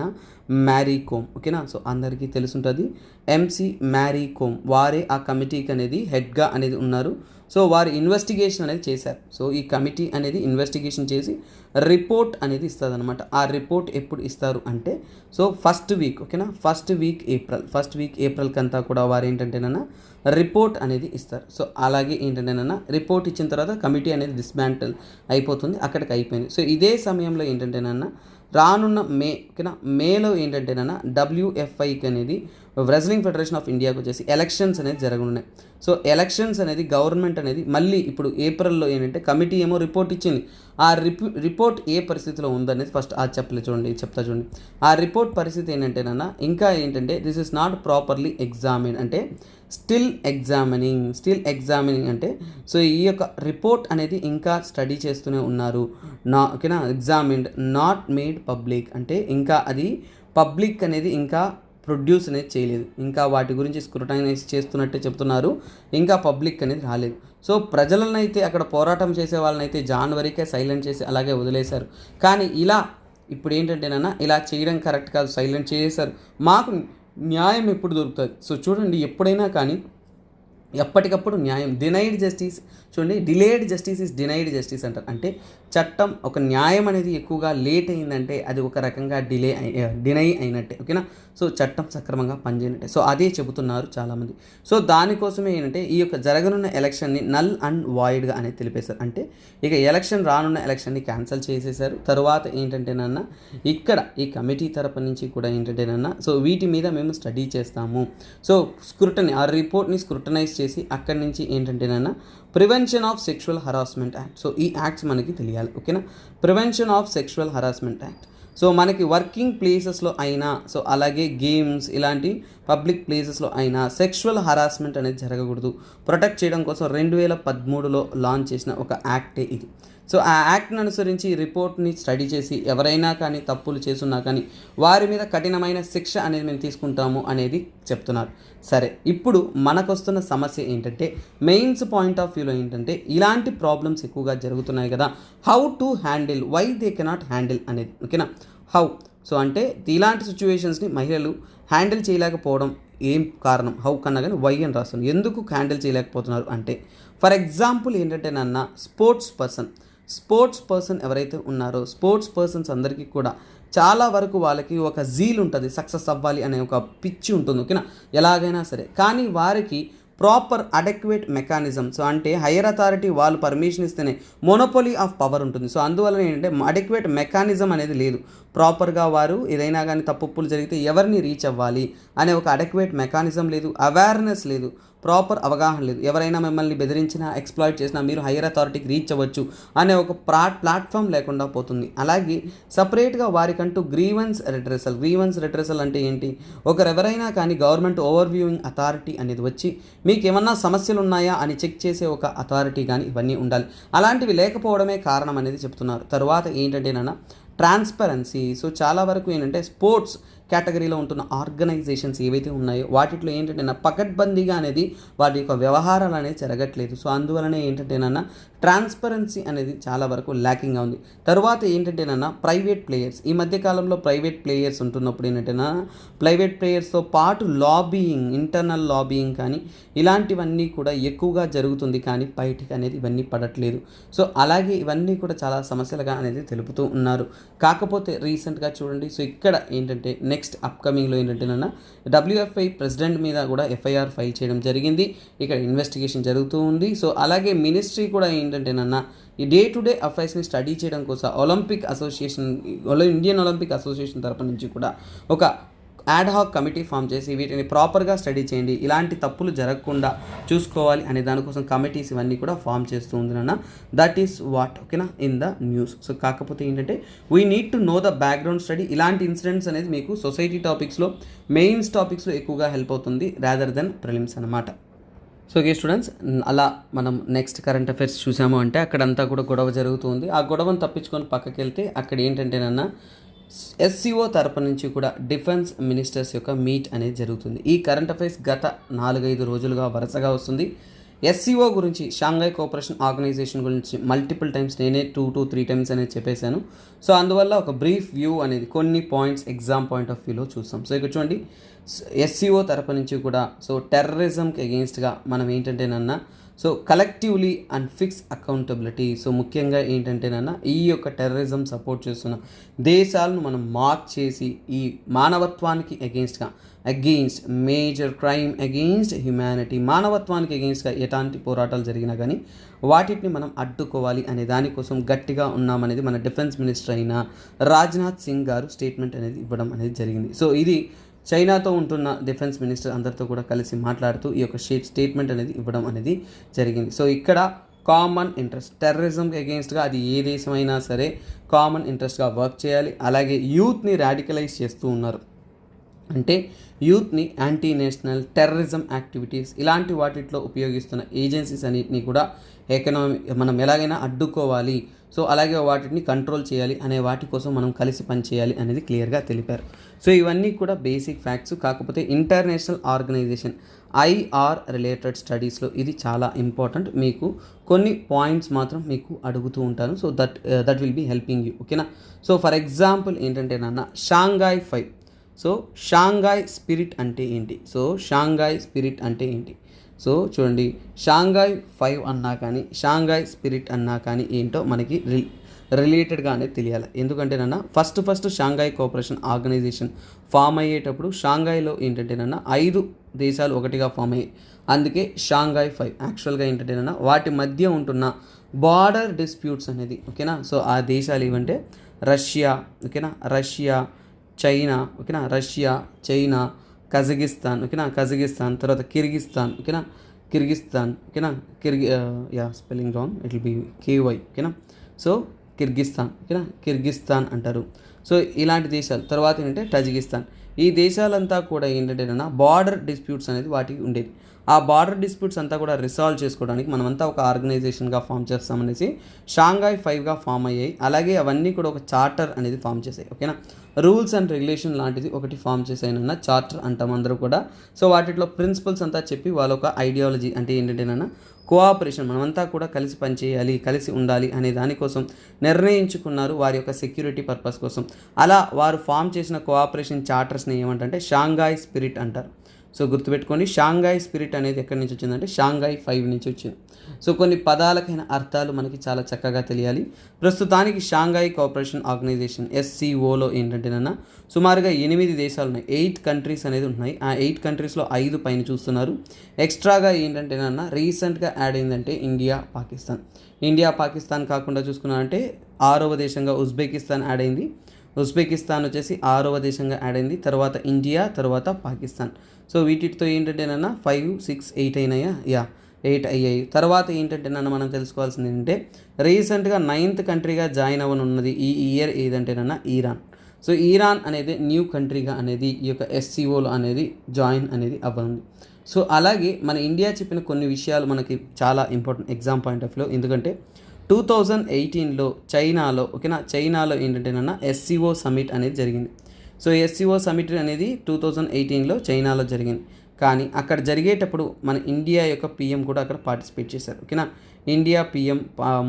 మ్యారీ కోమ్, ఓకేనా. సో అందరికీ తెలుసుంటుంది ఎంసీ మ్యారీ కోమ్, వారే ఆ కమిటీకి అనేది హెడ్గా అనేది ఉన్నారు. సో వారు ఇన్వెస్టిగేషన్ అనేది చేశారు. సో ఈ కమిటీ అనేది ఇన్వెస్టిగేషన్ చేసి రిపోర్ట్ అనేది ఇస్తుంది అనమాట. ఆ రిపోర్ట్ ఎప్పుడు ఇస్తారు అంటే సో ఫస్ట్ వీక్, ఓకేనా, ఫస్ట్ వీక్ ఏప్రిల్కి అంతా కూడా వారు ఏంటంటేనన్నా రిపోర్ట్ అనేది ఇస్తారు. సో అలాగే ఏంటంటేనన్నా రిపోర్ట్ ఇచ్చిన తర్వాత కమిటీ అనేది డిస్మాంటిల్ అయిపోతుంది, అక్కడికి అయిపోయింది. సో ఇదే సమయంలో ఏంటంటేనన్నా రానున్న ఓకేనా, మేలో ఏంటంటేనన్నా WFIకి అనేది రెజ్లింగ్ ఫెడరేషన్ ఆఫ్ ఇండియాకు వచ్చేసి ఎలక్షన్స్ అనేది జరగనున్నాయి. సో ఎలక్షన్స్ అనేది గవర్నమెంట్ అనేది మళ్ళీ ఇప్పుడు ఏప్రిల్లో ఏంటంటే కమిటీ ఏమో రిపోర్ట్ ఇచ్చింది. ఆ రిపోర్ట్ ఏ పరిస్థితిలో ఉందనేది ఫస్ట్ చెప్తా చూడండి. ఆ రిపోర్ట్ పరిస్థితి ఏంటంటేనన్నా ఇంకా ఏంటంటే this is not properly examine, అంటే స్టిల్ ఎగ్జామినింగ్ అంటే సో ఈ యొక్క రిపోర్ట్ అనేది ఇంకా స్టడీ చేస్తూనే ఉన్నారు. ఓకేనా, ఎగ్జామిన్డ్ నాట్ మేడ్ పబ్లిక్, అంటే ఇంకా అది పబ్లిక్ అనేది ఇంకా ప్రొడ్యూస్ అనేది చేయలేదు, ఇంకా వాటి గురించి స్క్రూటనైజ్ చేస్తున్నట్టే చెప్తున్నారు, ఇంకా పబ్లిక్ అనేది రాలేదు. సో ప్రజలను అయితే అక్కడ పోరాటం చేసే వాళ్ళని అయితే జనవరికే సైలెంట్ చేసి అలాగే వదిలేశారు. కానీ ఇప్పుడు ఏంటంటేనన్నా ఇలా చేయడం కరెక్ట్ కాదు, సైలెంట్ చేసేశారు. మాకు న్యాయం ఎప్పుడు దొరుకుతుంది? సో చూడండి, ఎప్పుడైనా కానీ ఎప్పటికప్పుడు న్యాయం, డినైడ్ జస్టిస్, చూడండి, delayed justice is denied justice అంటారు. అంటే చట్టం ఒక న్యాయం అనేది ఎక్కువగా లేట్ అయిందంటే అది ఒక రకంగా డినై అయినట్టే, ఓకేనా. సో చట్టం సక్రమంగా పనిచేయనట్టే. సో అదే చెబుతున్నారు చాలామంది. సో దానికోసమే ఏంటంటే ఈ యొక్క జరగనున్న ఎలక్షన్ని నల్ అండ్ వాయిడ్గా అనేది తెలిపేశారు. అంటే ఇక రానున్న ఎలక్షన్ని క్యాన్సిల్ చేసేశారు. తర్వాత ఏంటంటేనన్నా ఇక్కడ ఈ కమిటీ తరపు నుంచి కూడా ఏంటంటేనన్నా సో వీటి మీద మేము స్టడీ చేస్తాము. సో ఆ రిపోర్ట్ని స్క్రూటనైజ్ చేసి అక్కడి నుంచి ఏంటంటేనన్నా prevention of sexual harassment act, so ఈ యాక్ట్స్ మనకి తెలియాలి, ఓకేనా. Prevention of sexual harassment act, so మనకి వర్కింగ్ ప్లేసెస్లో అయినా, సో అలాగే గేమ్స్ ఇలాంటి పబ్లిక్ ప్లేసెస్లో అయినా సెక్షువల్ హరాస్మెంట్ అనేది జరగకూడదు, ప్రొటెక్ట్ చేయడం కోసం 2013లో లాంచ్ చేసిన ఒక యాక్టే ఇది. సో ఆ యాక్ట్ని అనుసరించి రిపోర్ట్ని స్టడీ చేసి ఎవరైనా కానీ తప్పులు చేసున్నా కానీ వారి మీద కఠినమైన శిక్ష అనేది మేము తీసుకుంటాము అనేది చెప్తున్నారు. సరే, ఇప్పుడు మనకు వస్తున్న సమస్య ఏంటంటే మెయిన్స్ పాయింట్ ఆఫ్ వ్యూలో ఏంటంటే ఇలాంటి ప్రాబ్లమ్స్ ఎక్కువగా జరుగుతున్నాయి కదా, how to handle, why they cannot handle అనేది, ఓకేనా. హౌ, సో అంటే ఇలాంటి సిచ్యువేషన్స్ని మహిళలు హ్యాండిల్ చేయలేకపోవడం ఏం కారణం, హౌ కన్నా కానీ వై అని రాస్తాను. ఎందుకు హ్యాండిల్ చేయలేకపోతున్నారు అంటే, ఫర్ ఎగ్జాంపుల్ ఏంటంటే నాన్న స్పోర్ట్స్ పర్సన్ ఎవరైతే ఉన్నారో స్పోర్ట్స్ పర్సన్స్ అందరికీ కూడా చాలా వరకు వాళ్ళకి ఒక జీల్ ఉంటుంది, సక్సెస్ అవ్వాలి అనే ఒక పిచ్చి ఉంటుంది, ఓకేనా, ఎలాగైనా సరే. కానీ వారికి ప్రాపర్ అడెక్వేట్ మెకానిజం, సో అంటే హయ్యర్ అథారిటీ వాళ్ళు పర్మిషన్ ఇస్తేనే మోనోపోలీ ఆఫ్ పవర్ ఉంటుంది. సో అందువలన ఏంటంటే అడెక్వేట్ మెకానిజం అనేది లేదు. ప్రాపర్గా వారు ఏదైనా కానీ తప్పులు జరిగితే ఎవరిని రీచ్ అవ్వాలి అనే ఒక అడెక్వేట్ మెకానిజం లేదు, అవేర్నెస్ లేదు, ప్రాపర్ అవగాహన లేదు. ఎవరైనా మిమ్మల్ని బెదిరించినా ఎక్స్ప్లాయిట్ చేసినా మీరు హయ్యర్ అథారిటీకి రీచ్ అవ్వచ్చు అనే ఒక ప్లాట్ఫామ్ లేకుండా పోతుంది. అలాగే సపరేట్గా వారికంటూ గ్రీవెన్స్ రిడ్రెసల్ అంటే ఏంటి, ఎవరైనా కానీ గవర్నమెంట్ ఓవర్వ్యూయింగ్ అథారిటీ అనేది వచ్చి మీకు ఏమన్నా సమస్యలు ఉన్నాయా అని చెక్ చేసే ఒక అథారిటీ కానీ ఇవన్నీ ఉండాలి. అలాంటివి లేకపోవడమే కారణం అనేది చెప్తున్నారు. తర్వాత ఏంటంటే నాన్న ట్రాన్స్పరెన్సీ. సో చాలా వరకు ఏంటంటే స్పోర్ట్స్ కేటగిరీలో ఉంటున్న ఆర్గనైజేషన్స్ ఏవైతే ఉన్నాయో వాటిలో ఏంటంటే పకడ్బందీగా అనేది వాటి యొక్క వ్యవహారాలు అనేది జరగట్లేదు. సో అందువలనే ఏంటంటే ట్రాన్స్పరెన్సీ అనేది చాలా వరకు ల్యాకింగ్గా ఉంది. తర్వాత ఏంటంటే ప్రైవేట్ ప్లేయర్స్, ఈ మధ్య కాలంలో ప్రైవేట్ ప్లేయర్స్ ఉంటున్నప్పుడు ఏంటంటే ప్రైవేట్ ప్లేయర్స్తో పాటు లాబీయింగ్, ఇంటర్నల్ లాబీయింగ్ కానీ ఇలాంటివన్నీ కూడా ఎక్కువగా జరుగుతుంది, కానీ బయటికి అనేది ఇవన్నీ పడట్లేదు. సో అలాగే ఇవన్నీ కూడా చాలా సమస్యలుగా అనేది తెలుపుతూ ఉన్నారు. కాకపోతే రీసెంట్గా చూడండి, సో ఇక్కడ ఏంటంటే నెక్స్ట్ అప్కమింగ్లో ఏంటంటే WFI ప్రెసిడెంట్ మీద కూడా FIR ఫైల్ చేయడం జరిగింది. ఇక్కడ ఇన్వెస్టిగేషన్ జరుగుతూ ఉంది. సో అలాగే మినిస్ట్రీ కూడా ఏంటంటే ఈ డే టు డే అఫైర్స్ని స్టడీ చేయడం కోసం ఇండియన్ ఒలింపిక్ అసోసియేషన్ తరపు నుంచి కూడా ఒక యాడ్ హాక్ కమిటీ ఫామ్ చేసి వీటిని ప్రాపర్గా స్టడీ చేయండి, ఇలాంటి తప్పులు జరగకుండా చూసుకోవాలి అనే దానికోసం కమిటీస్ ఇవన్నీ కూడా ఫామ్ చేస్తూ ఉంది నాన్న. దట్ ఈస్ వాట్, ఓకేనా, ఇన్ ద న్యూస్. సో కాకపోతే ఏంటంటే we need to know the background study. ఇలాంటి ఇన్సిడెంట్స్ అనేది మీకు సొసైటీ టాపిక్స్లో మెయిన్స్ టాపిక్స్లో ఎక్కువగా హెల్ప్ అవుతుంది రాదర్ దెన్ ప్రిలిమ్స్ అనమాట. సో ఓకే స్టూడెంట్స్, అలా మనం నెక్స్ట్ కరెంట్ అఫైర్స్ చూసాము అంటే అక్కడంతా కూడా గొడవ జరుగుతుంది. ఆ గొడవను తప్పించుకొని పక్కకి వెళ్తే అక్కడ ఏంటంటేనన్నా SCO తరపు నుంచి కూడా డిఫెన్స్ మినిస్టర్స్ యొక్క మీట్ అనేది జరుగుతుంది. ఈ కరెంట్ అఫైర్స్ గత 4-5 రోజులుగా వరుసగా వస్తుంది. SCO గురించి, షాంఘై కోఆపరేషన్ ఆర్గనైజేషన్ గురించి మల్టిపుల్ టైమ్స్ నేనే 2 to 3 టైమ్స్ అనేది చెప్పేశాను. సో అందువల్ల ఒక బ్రీఫ్ వ్యూ అనేది కొన్ని పాయింట్స్ ఎగ్జామ్ పాయింట్ ఆఫ్ వ్యూలో చూస్తాం. సో ఇక్కడ చూడండి, SCO తరపు నుంచి కూడా సో టెర్రరిజంకి అగెయిన్స్ట్గా మనం ఏంటంటేనన్నా so collectively and fix accountability. So ముఖ్యంగా ఏంటంటేనన్నా ఈ యొక్క టెర్రరిజం సపోర్ట్ చేస్తున్న దేశాలను మనం మార్క్ చేసి ఈ మానవత్వానికి against major crime against humanity, మానవత్వానికి అగెయిన్స్ట్గా ఎలాంటి పోరాటాలు జరిగినా కానీ వాటిని మనం అడ్డుకోవాలి అనే దానికోసం గట్టిగా ఉన్నామనేది మన డిఫెన్స్ మినిస్టర్ అయిన రాజ్నాథ్ సింగ్ గారు స్టేట్మెంట్ అనేది ఇవ్వడం అనేది జరిగింది. సో ఇది చైనాతో ఉంటున్న డిఫెన్స్ మినిస్టర్ అందరితో కూడా కలిసి మాట్లాడుతూ ఈ యొక్క స్టేట్మెంట్ అనేది ఇవ్వడం అనేది జరిగింది. సో ఇక్కడ కామన్ ఇంట్రెస్ట్, టెర్రరిజంకి అగెయిన్స్ట్గా అది ఏ దేశమైనా సరే కామన్ ఇంట్రెస్ట్గా వర్క్ చేయాలి. అలాగే యూత్ని రాడికలైజ్ చేస్తూ ఉన్నారు, అంటే యూత్ని యాంటీ నేషనల్ టెర్రరిజం యాక్టివిటీస్ ఇలాంటి వాటిలో ఉపయోగిస్తున్న ఏజెన్సీస్ అన్నింటినీ కూడా మనం ఎలాగైనా అడ్డుకోవాలి. సో అలాగే వాటిని కంట్రోల్ చేయాలి అనే వాటి కోసం మనం కలిసి పనిచేయాలి అనేది క్లియర్గా తెలిపారు. సో ఇవన్నీ కూడా బేసిక్ ఫ్యాక్ట్స్. కాకపోతే ఇంటర్నేషనల్ ఆర్గనైజేషన్ IR రిలేటెడ్ స్టడీస్లో ఇది చాలా ఇంపార్టెంట్. మీకు కొన్ని పాయింట్స్ మాత్రం మీకు అడుగుతూ ఉంటాను. So that will be helping you, ఓకేనా. సో ఫర్ ఎగ్జాంపుల్ ఏంటంటే షాంఘై 5. సో షాంఘై స్పిరిట్ అంటే ఏంటి? సో చూడండి, షాంఘై 5 అన్నా కానీ షాంఘై స్పిరిట్ అన్నా కానీ ఏంటో మనకి రిలేటెడ్గా అనేది తెలియాలి. ఎందుకంటే first Shanghai cooperation organisation form అయ్యేటప్పుడు షాంఘైలో ఏంటంటే 5 దేశాలు ఒకటిగా ఫామ్ అయ్యాయి, అందుకే షాంఘై 5. యాక్చువల్గా ఏంటంటే వాటి మధ్య ఉంటున్న బార్డర్ డిస్ప్యూట్స్ అనేది, ఓకేనా. సో ఆ దేశాలు ఏమంటే రష్యా, ఓకేనా, చైనా, ఓకేనా, కజకిస్తాన్, ఓకేనా, తర్వాత కిర్గిస్తాన్, ఓకేనా, spelling wrong, it will be KY, ఓకేనా. సో కిర్గిస్తాన్ అంటారు. సో ఇలాంటి దేశాలు. తర్వాత ఏంటంటే టజికిస్తాన్. ఈ దేశాలంతా కూడా ఏంటంటే బార్డర్ డిస్ప్యూట్స్ అనేది వాటికి ఉండేది. ఆ బార్డర్ డిస్ప్యూట్స్ అంతా కూడా రిసాల్వ్ చేసుకోవడానికి మనమంతా ఒక ఆర్గనైజేషన్గా ఫామ్ చేస్తామనేసి షాంఘై 5గా ఫామ్ అయ్యాయి. అలాగే అవన్నీ కూడా ఒక చార్టర్ అనేది ఫామ్ చేశాయి, ఓకేనా. రూల్స్ అండ్ రెగ్యులేషన్ లాంటిది ఒకటి ఫామ్ చేసాయనన్న చార్టర్ అంటాం అందరూ కూడా. సో వాటిలో ప్రిన్సిపల్స్ అంతా చెప్పి వాళ్ళ ఒక ఐడియాలజీ అంటే ఏంటంటేనన్నా కోఆపరేషన్, మనమంతా కూడా కలిసి పనిచేయాలి, కలిసి ఉండాలి అనే దానికోసం నిర్ణయించుకున్నారు, వారి యొక్క సెక్యూరిటీ పర్పస్ కోసం. అలా వారు ఫామ్ చేసిన కోఆపరేషన్ చార్టర్స్ని ఏమంటే షాంఘై స్పిరిట్ అంటారు. సో గుర్తుపెట్టుకోండి, షాంఘాయ్ స్పిరిట్ అనేది ఎక్కడి నుంచి వచ్చిందంటే షాంఘాయ్ 5 నుంచి వచ్చింది. సో కొన్ని పదాలకైన అర్థాలు మనకి చాలా చక్కగా తెలియాలి. ప్రస్తుతానికి షాంఘాయ్ కోఆపరేషన్ ఆర్గనైజేషన్ SCOలో ఏంటంటేనన్నా సుమారుగా 8 దేశాలు ఉన్నాయి. 8 కంట్రీస్ అనేది ఉన్నాయి. ఆ 8 కంట్రీస్లో 5 పైన చూస్తున్నారు. ఎక్స్ట్రాగా ఏంటంటేనన్నా రీసెంట్గా యాడ్ అయిందంటే ఇండియా పాకిస్తాన్ కాకుండా చూసుకున్నారంటే 6వ దేశంగా ఉజ్బెకిస్తాన్ యాడ్ అయింది. ఉజ్బెకిస్తాన్ వచ్చేసి 6వ దేశంగా యాడ్ అయింది. తర్వాత ఇండియా, తర్వాత పాకిస్తాన్. సో వీటితో ఏంటంటేనన్నా 5, 6, 8 అయినాయా? 8 అయ్యాయి. తర్వాత ఏంటంటేనన్నా మనం తెలుసుకోవాల్సింది ఏంటంటే రీసెంట్గా 9th కంట్రీగా జాయిన్ అవ్వనున్నది ఈ ఇయర్ ఏదంటేనన్నా ఇరాన్. సో ఇరాన్ అనేది న్యూ కంట్రీగా అనేది ఈ యొక్క SCOలో అనేది జాయిన్ అనేది అవ్వనుంది. సో అలాగే మన ఇండియా చెప్పిన కొన్ని విషయాలు మనకి చాలా important exam point of view. ఎందుకంటే 2018లో చైనాలో ఏంటంటేనన్నా SCO సమిట్ అనేది జరిగింది. సో SCO సమిట్ అనేది 2018లో చైనాలో జరిగింది. కానీ అక్కడ జరిగేటప్పుడు మన ఇండియా యొక్క PM కూడా అక్కడ పార్టిసిపేట్ చేశారు. ఇండియా PM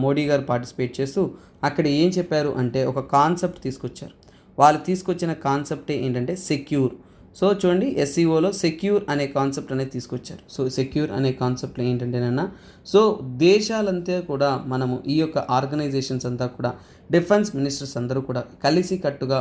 మోడీ గారు పార్టిసిపేట్ చేస్తూ అక్కడ ఏం చెప్పారు అంటే ఒక కాన్సెప్ట్ తీసుకొచ్చారు. వాళ్ళు తీసుకొచ్చిన కాన్సెప్టే ఏంటంటే సెక్యూర్. సో చూడండి, SCOలో సెక్యూర్ అనే కాన్సెప్ట్ అనేది తీసుకొచ్చారు. సో సెక్యూర్ అనే కాన్సెప్ట్లో ఏంటంటేనన్నా సో దేశాలంతా కూడా మనము ఈ యొక్క ఆర్గనైజేషన్స్ అంతా కూడా డిఫెన్స్ మినిస్టర్స్ అందరూ కూడా కలిసికట్టుగా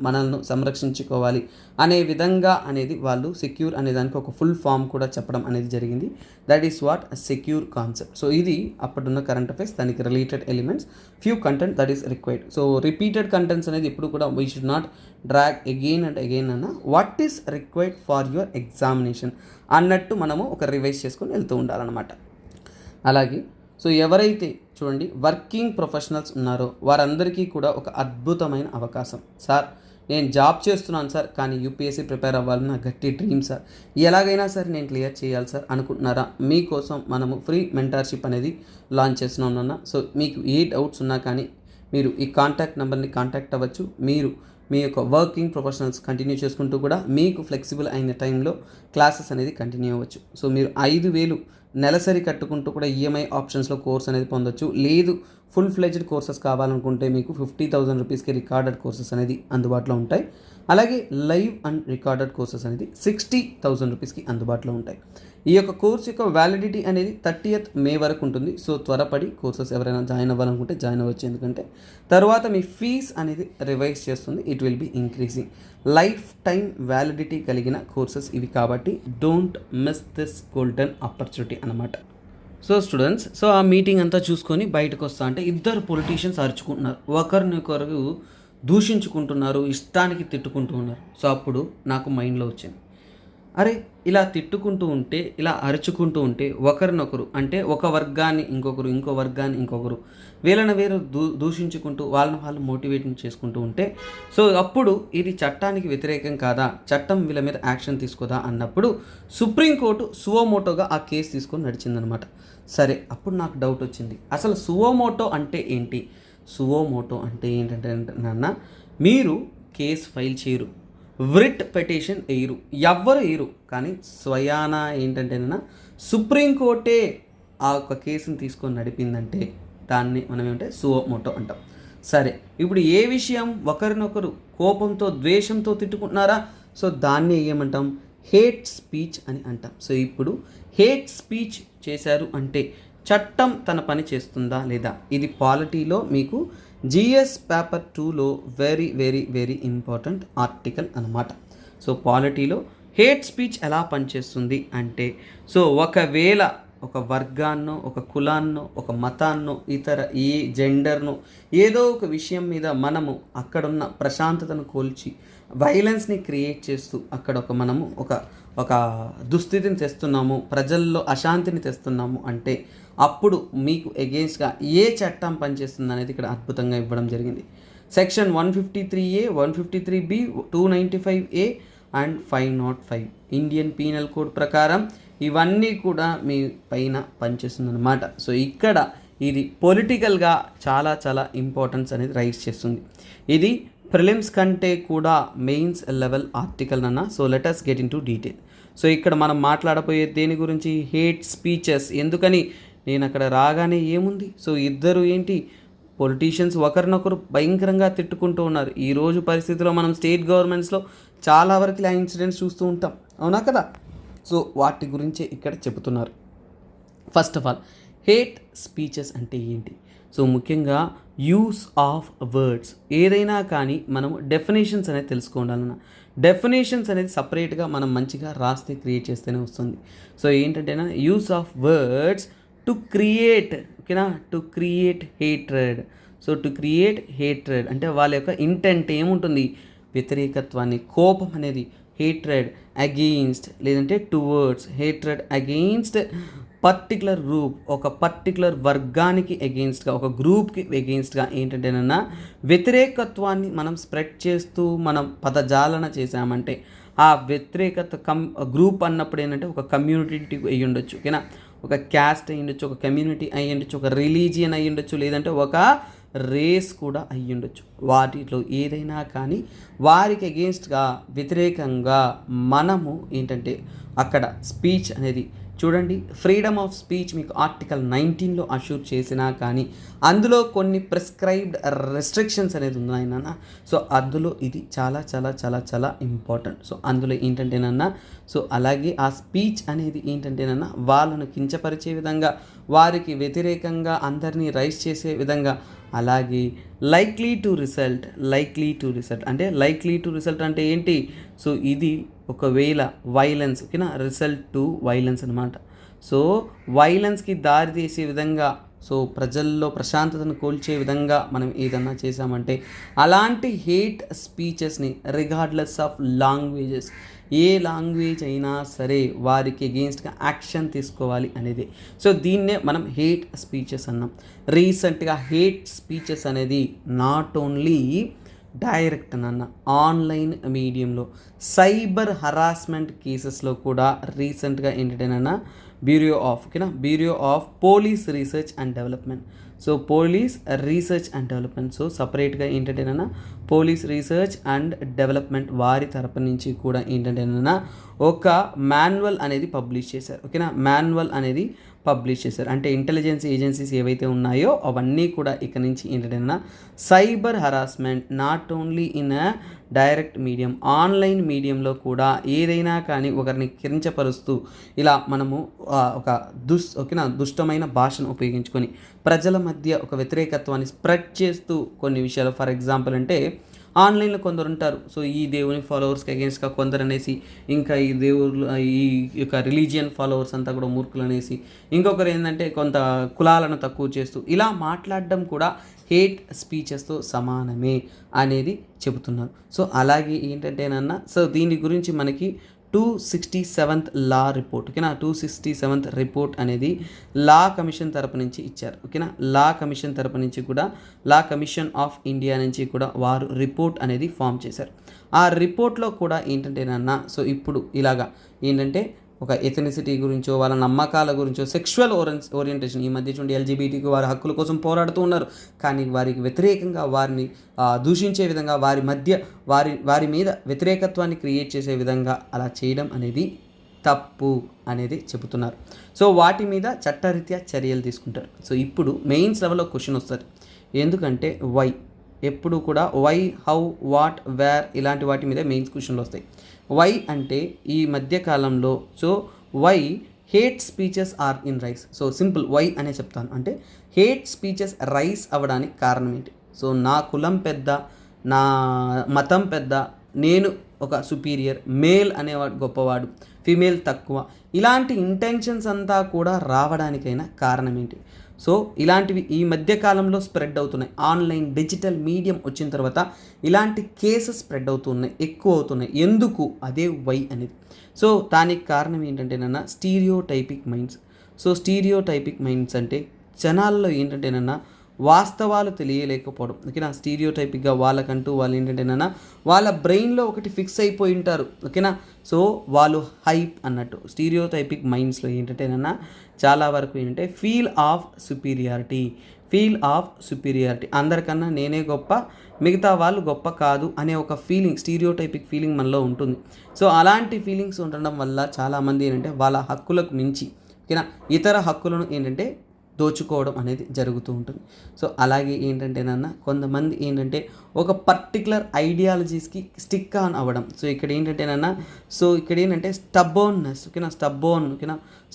మనల్ని సంరక్షించుకోవాలి అనే విధంగా అనేది వాళ్ళు సెక్యూర్ అనే దానికి ఒక ఫుల్ ఫామ్ కూడా చెప్పడం అనేది జరిగింది. That is what secure concept. So ఇది అప్పుడున్న కరెంట్ అఫైర్స్, దానికి related elements, few content that is required. So repeated contents అనేది ఎప్పుడు కూడా we should not drag again and again అన్న what is required for your examination అన్నట్టు మనము ఒక రివైజ్ చేసుకొని వెళ్తూ ఉండాలన్నమాట. అలాగే సో ఎవరైతే చూడండి వర్కింగ్ ప్రొఫెషనల్స్ ఉన్నారో వారందరికీ కూడా ఒక అద్భుతమైన అవకాశం. సార్ నేను జాబ్ చేస్తున్నాను సార్, కానీ UPSC ప్రిపేర్ అవ్వాలని నా గట్టి డ్రీమ్ సార్, ఎలాగైనా సరే నేను క్లియర్ చేయాలి సార్ అనుకుంటున్నారా? మీకోసం మనము ఫ్రీ మెంటార్షిప్ అనేది లాంచ్ చేస్తున్నాం. సో మీకు ఏ డౌట్స్ ఉన్నా కానీ మీరు ఈ కాంటాక్ట్ నెంబర్ని కాంటాక్ట్ అవ్వచ్చు. మీరు మీ యొక్క వర్కింగ్ ప్రొఫెషనల్స్ కంటిన్యూ చేసుకుంటూ కూడా మీకు ఫ్లెక్సిబుల్ అయిన టైంలో క్లాసెస్ అనేది కంటిన్యూ అవ్వచ్చు. సో మీరు 5,000 నెలసరి కట్టుకుంటూ కూడా EMI ఆప్షన్స్లో కోర్స్ అనేది పొందొచ్చు. లేదు ఫుల్ ఫ్లెడ్జ్డ్ కోర్సెస్ కావాలనుకుంటే మీకు 50,000 రూపీస్కి రికార్డెడ్ కోర్సెస్ అనేది అందుబాటులో ఉంటాయి. అలాగే లైవ్ అండ్ రికార్డెడ్ కోర్సెస్ అనేది 60,000 రూపీస్కి అందుబాటులో ఉంటాయి. ఈ యొక్క కోర్స్ యొక్క వ్యాలిడిటీ అనేది 30th May వరకు ఉంటుంది. సో త్వరపడి కోర్సెస్ ఎవరైనా జాయిన్ అవ్వాలనుకుంటే జాయిన్ అవ్వచ్చు. ఎందుకంటే తర్వాత మీ ఫీజ్ అనేది రివైజ్ చేస్తుంది. It will be increasing. Life time validity కలిగిన కోర్సెస్ ఇవి కాబట్టి don't miss this golden opportunity అన్నమాట. సో స్టూడెంట్స్, సో ఆ మీటింగ్ అంతా చూసుకొని బయటకు వస్తా అంటే ఇద్దరు పొలిటీషియన్స్ అరుచుకుంటున్నారు, ఒకరినొకరు దూషించుకుంటున్నారు, ఇష్టానికి తిట్టుకుంటూ ఉన్నారు. సో అప్పుడు నాకు మైండ్లో వచ్చింది, అరే ఇలా తిట్టుకుంటూ ఉంటే, ఇలా అరుచుకుంటూ ఉంటే ఒకరినొకరు అంటే ఒక వర్గాన్ని ఇంకొకరు, ఇంకో వర్గాన్ని ఇంకొకరు, వీళ్ళని వేరు దూషించుకుంటూ వాళ్ళని వాళ్ళు మోటివేట్ చేసుకుంటూ ఉంటే సో అప్పుడు ఇది చట్టానికి వ్యతిరేకం కాదా, చట్టం వీళ్ళ మీద యాక్షన్ తీసుకోదా అన్నప్పుడు సుప్రీంకోర్టు సువోమోటోగా ఆ కేసు తీసుకొని నడిచిందనమాట. సరే, అప్పుడు నాకు డౌట్ వచ్చింది, అసలు సువోమోటో అంటే ఏంటి? సువోమోటో అంటే ఏంటంటే నాన్న, మీరు కేసు ఫైల్ చేయరు, వ్రిట్ పిటిషన్ వేయరు, ఎవ్వరు వేయరు, కానీ స్వయానా ఏంటంటేనా సుప్రీంకోర్టే ఆ యొక్క కేసుని తీసుకొని నడిపిందంటే దాన్ని మనం ఏమంటే సువోమోటో అంటాం. సరే, ఇప్పుడు ఏ విషయం ఒకరినొకరు కోపంతో ద్వేషంతో తిట్టుకుంటున్నారా? సో దాన్ని ఏమంటాం? హేట్ స్పీచ్ అని అంటాం. సో ఇప్పుడు హేట్ స్పీచ్ చేశారు అంటే చట్టం తన పని చేస్తుందా లేదా? ఇది పాలిటీలో మీకు GS పేపర్ 2లో very very very important article అన్నమాట. సో పాలిటీలో హేట్ స్పీచ్ ఎలా పనిచేస్తుంది అంటే, సో ఒకవేళ ఒక వర్గాన్నో, ఒక కులాన్నో, ఒక మతాన్నో, ఇతర ఏ జెండర్నో ఏదో ఒక విషయం మీద మనము అక్కడున్న ప్రశాంతతను కోల్చి వైలెన్స్ని క్రియేట్ చేస్తూ అక్కడ మనము ఒక దుస్థితిని తెస్తున్నాము, ప్రజల్లో అశాంతిని తెస్తున్నాము అంటే అప్పుడు మీకు ఎగెయిన్స్ట్గా ఏ చట్టం పనిచేస్తుంది అనేది ఇక్కడ అద్భుతంగా ఇవ్వడం జరిగింది. Section 153A, 153B, 295A and 505 Indian penal code ప్రకారం ఇవన్నీ కూడా మీ పైన పనిచేస్తుంది అన్నమాట. సో ఇక్కడ ఇది పొలిటికల్గా చాలా చాలా ఇంపార్టెన్స్ అనేది రైజ్ చేస్తుంది. ఇది ప్రిలిమ్స్ కంటే కూడా మెయిన్స్ లెవెల్ ఆర్టికల్ అన్న. So let us get in to detail. So ఇక్కడ మనం మాట్లాడబోయే దేని గురించి? Hate speeches. ఎందుకని నేను అక్కడ రాగానే ఏముంది, సో ఇద్దరు ఏంటి పొలిటీషియన్స్ ఒకరినొకరు భయంకరంగా తిట్టుకుంటూ ఉన్నారు. ఈరోజు పరిస్థితిలో మనం స్టేట్ గవర్నమెంట్స్లో చాలా వరకు ఇలా ఇన్సిడెంట్స్ చూస్తూ ఉంటాం, అవునా కదా? సో వాటి గురించే ఇక్కడ చెబుతున్నారు. First of all hate speeches అంటే ఏంటి? సో ముఖ్యంగా యూస్ ఆఫ్ వర్డ్స్ ఏదైనా కానీ మనం డెఫినేషన్స్ అనేది తెలుసుకోవాలన్న డెఫినేషన్స్ అనేది సపరేట్గా మనం మంచిగా రాస్తే క్రియేట్ చేస్తేనే వస్తుంది. సో ఏంటంటేనా use of words to create, ఓకేనా, to create hatred. So to create hatred అంటే వాళ్ళ యొక్క ఇంటెంట్ ఏముంటుంది? వ్యతిరేకత్వాన్ని, కోపం అనేది, హేట్రెడ్ అగెయిన్స్ట్ లేదంటే towards, hatred against particular group, ఒక పర్టికులర్ వర్గానికి ఎగెయిన్స్ట్గా, ఒక గ్రూప్కి ఎగెయిన్స్ట్గా ఏంటంటేనన్నా వ్యతిరేకత్వాన్ని మనం స్ప్రెడ్ చేస్తూ మనం పదజాలన చేసామంటే ఆ వ్యతిరేకత గ్రూప్ అన్నప్పుడు ఏంటంటే ఒక కమ్యూనిటీ అయ్యి ఉండొచ్చు, ఓకేనా, ఒక క్యాస్ట్ అయ్యి ఉండొచ్చు, ఒక కమ్యూనిటీ అయ్యి ఉండొచ్చు, ఒక రిలీజియన్ అయ్యి ఉండొచ్చు, లేదంటే ఒక రేస్ కూడా అయ్యి ఉండొచ్చు. వాటిలో ఏదైనా కానీ వారికి అగెయిన్స్ట్గా వ్యతిరేకంగా మనము ఏంటంటే అక్కడ స్పీచ్ అనేది చూడండి. ఫ్రీడమ్ ఆఫ్ స్పీచ్ మీకు ఆర్టికల్ 19లో అష్యూర్ చేసినా కానీ అందులో కొన్ని ప్రిస్క్రైబ్డ్ రెస్ట్రిక్షన్స్ అనేది ఉన్నాయి నాన్న. సో అందులో ఇది చాలా చాలా చాలా చాలా ఇంపార్టెంట్. సో అందులో ఏంటంటేనన్నా సో అలాగే ఆ స్పీచ్ అనేది ఏంటంటేనన్నా వాళ్ళను కించపరిచే విధంగా, వారికి వ్యతిరేకంగా అందరినీ రైజ్ చేసే విధంగా, అలాగే లైక్లీ టు రిజల్ట్ అంటే లైక్లీ టు రిజల్ట్ అంటే ఏంటి? సో ఇది ఒకవేళ వైలెన్స్, ఓకేనా, రిజల్ట్ టు వైలెన్స్ అనమాట. సో వైలెన్స్కి దారి తీసే విధంగా, సో ప్రజల్లో ప్రశాంతతను కోల్చే విధంగా మనం ఏదన్నా చేసామంటే అలాంటి హేట్ స్పీచెస్ని రిగార్డ్లెస్ ఆఫ్ లాంగ్వేజెస్, ఏ లాంగ్వేజ్ అయినా సరే వారికి అగెయిన్స్ట్గా యాక్షన్ తీసుకోవాలి అనేది. సో దీన్నే మనం హేట్ స్పీచెస్ అన్నాం. రీసెంట్గా హేట్ స్పీచెస్ అనేది నాట్ ఓన్లీ డైరెక్ట్ అన్న ఆన్లైన్ మీడియంలో సైబర్ హరాస్మెంట్ కేసెస్లో కూడా రీసెంట్గా ఏంటంటేనన్నా bureau of police research and development. So police research and development, so సపరేట్గా ఏంటంటేనన్నా పోలీస్ రీసెర్చ్ అండ్ డెవలప్మెంట్ వారి తరపు నుంచి కూడా ఏంటంటేనన్నా ఒక మాన్యువల్ అనేది పబ్లిష్ చేశారు, ఓకేనా, మాన్యువల్ అనేది పబ్లిష్ చేశారు. అంటే ఇంటెలిజెన్స్ ఏజెన్సీస్ ఏవైతే ఉన్నాయో అవన్నీ కూడా ఇక్కడ నుంచి ఏంటంటే cyber harassment not only in direct medium, online మీడియంలో కూడా ఏదైనా కానీ ఒకరిని కించపరుస్తూ ఇలా మనము ఒక దుష్టమైన భాషను ఉపయోగించుకొని ప్రజల మధ్య ఒక వ్యతిరేకత్వాన్ని స్ప్రెడ్ చేస్తూ కొన్ని విషయాలు, ఫర్ ఎగ్జాంపుల్ అంటే ఆన్లైన్లో కొందరు ఉంటారు. సో ఈ దేవుని ఫాలోవర్స్కి అగేన్స్ట్గా కొందరు అనేసి, ఇంకా ఈ దేవుళ్ళు ఈ యొక్క రిలీజియన్ ఫాలోవర్స్ అంతా కూడా మూర్ఖులు అనేసి, ఇంకొకరు ఏంటంటే కొంత కులాలను తక్కువ చేస్తూ ఇలా మాట్లాడడం కూడా హేట్ స్పీచెస్తో సమానమే అనేది చెబుతున్నారు. సో అలాగే ఏంటంటేనన్నా సో దీని గురించి మనకి 267th లా రిపోర్ట్, ఓకేనా, 267th రిపోర్ట్ అనేది లా కమిషన్ తరపు నుంచి ఇచ్చారు, ఓకేనా. లా కమిషన్ తరపు నుంచి కూడా లా కమిషన్ ఆఫ్ ఇండియా నుంచి కూడా వారు రిపోర్ట్ అనేది ఫామ్ చేశారు. ఆ రిపోర్ట్లో కూడా ఏంటంటేనన్నా సో ఇప్పుడు ఇలాగా ఏంటంటే ఒక ఎథనిసిటీ గురించో, వాళ్ళ నమ్మకాల గురించో, సెక్షువల్ ఓరియంటేషన్, ఈ మధ్య చూడండి ఎల్జీబీటీకి వారి హక్కుల కోసం పోరాడుతూ ఉన్నారు, కానీ వారికి వ్యతిరేకంగా వారిని దూషించే విధంగా వారి మీద వ్యతిరేకత్వాన్ని క్రియేట్ చేసే విధంగా అలా చేయడం అనేది తప్పు అనేది చెబుతున్నారు. సో వాటి మీద చట్టరీత్యా చర్యలు తీసుకుంటారు. సో ఇప్పుడు మెయిన్స్ లెవెల్లో క్వశ్చన్ వస్తుంది. ఎందుకంటే వై, ఎప్పుడు కూడా వై, హౌ, వాట్, వేర్ ఇలాంటి వాటి మీద మెయిన్స్ క్వశ్చన్లు వస్తాయి. వై అంటే ఈ మధ్యకాలంలో so why hate speeches are in rise. So simple why అనే చెప్తాను. అంటే హేట్ స్పీచెస్ రైస్ అవ్వడానికి కారణం ఏంటి? సో నా కులం పెద్ద, నా మతం పెద్ద, నేను ఒక సుపీరియర్, మేల్ అనేవాడు గొప్పవాడు, ఫీమేల్ తక్కువ, ఇలాంటి ఇంటెన్షన్స్ అంతా కూడా రావడానికైనా కారణం ఏంటి? సో ఇలాంటివి ఈ మధ్యకాలంలో స్ప్రెడ్ అవుతున్నాయి. ఆన్లైన్ డిజిటల్ మీడియం వచ్చిన తర్వాత ఇలాంటి కేసెస్ స్ప్రెడ్ అవుతున్నాయి, ఎక్కువ అవుతున్నాయి. ఎందుకు? అదే వై అనేది. సో దానికి కారణం ఏంటంటేనన్నా stereotypic minds. So stereotypic minds అంటే జనాల్లో ఏంటంటేనన్నా వాస్తవాలు తెలియలేకపోవడం, ఓకేనా. స్టీరియోటైపిక్గా వాళ్ళకంటూ వాళ్ళు ఏంటంటేనన్నా వాళ్ళ బ్రెయిన్లో ఒకటి ఫిక్స్ అయిపోయి ఉంటారు, ఓకేనా. సో వాళ్ళు హైప్ అన్నట్టు స్టీరియోటైపిక్ మైండ్స్లో ఏంటంటేనన్నా చాలా వరకు ఏంటంటే ఫీల్ ఆఫ్ సుపీరియారిటీ, అందరికన్నా నేనే గొప్ప, మిగతా వాళ్ళు గొప్ప కాదు అనే ఒక ఫీలింగ్, స్టీరియోటైపిక్ ఫీలింగ్ మనలో ఉంటుంది. సో అలాంటి ఫీలింగ్స్ ఉండడం వల్ల చాలామంది ఏంటంటే వాళ్ళ హక్కులకు మించి, ఓకేనా, ఇతర హక్కులను ఏంటంటే దోచుకోవడం అనేది జరుగుతూ ఉంటుంది. సో అలాగే ఏంటంటేనన్నా కొంతమంది ఏంటంటే ఒక పర్టికులర్ ఐడియాలజీస్కి స్టిక్ ఆన్ అవ్వడం. సో ఇక్కడ ఏంటంటేనన్నా ఇక్కడ ఏంటంటే స్టబోర్న్నెస్, ఓకేనా,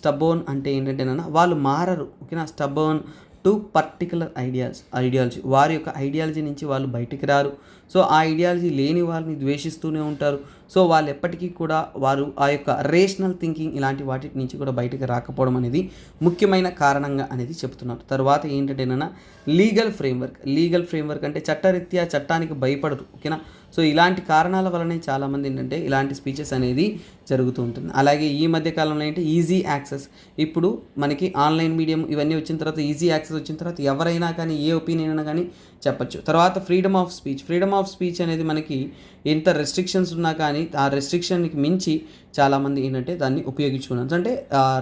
స్టబోర్న్ అంటే ఏంటంటేనన్నా వాళ్ళు మారరు, ఓకేనా, స్టబోర్న్ టు పర్టికులర్ ఐడియాలజీ, వారి యొక్క ఐడియాలజీ నుంచి వాళ్ళు బయటికి రారు. సో ఆ ఐడియాలజీ లేని వాళ్ళని ద్వేషిస్తూనే ఉంటారు. సో వాళ్ళు ఎప్పటికీ కూడా వారు ఆ యొక్క రేషనల్ థింకింగ్ ఇలాంటి వాటి నుంచి కూడా బయటకు రాకపోవడం అనేది ముఖ్యమైన కారణంగా అనేది చెప్తున్నారు. తర్వాత ఏంటంటేనన్నా లీగల్ ఫ్రేమ్వర్క్ అంటే చట్టరీత్యా చట్టానికి భయపడరు, ఓకేనా. సో ఇలాంటి కారణాల వల్లనే చాలామంది ఏంటంటే ఇలాంటి స్పీచెస్ అనేది జరుగుతూ ఉంటుంది. అలాగే ఈ మధ్య కాలంలో ఏంటి ఈజీ యాక్సెస్, ఇప్పుడు మనకి ఆన్లైన్ మీడియం ఇవన్నీ వచ్చిన తర్వాత ఈజీ యాక్సెస్ వచ్చిన తర్వాత ఎవరైనా కానీ ఏ ఒపీనియన్ అయినా కానీ చెప్పచ్చు. తర్వాత ఫ్రీడమ్ ఆఫ్ స్పీచ్ అనేది మనకి ఎంత రెస్ట్రిక్షన్స్ ఉన్నా కానీ ఆ రెస్ట్రిక్షన్కి మించి చాలామంది ఏంటంటే దాన్ని ఉపయోగించుకున్నారు, అంటే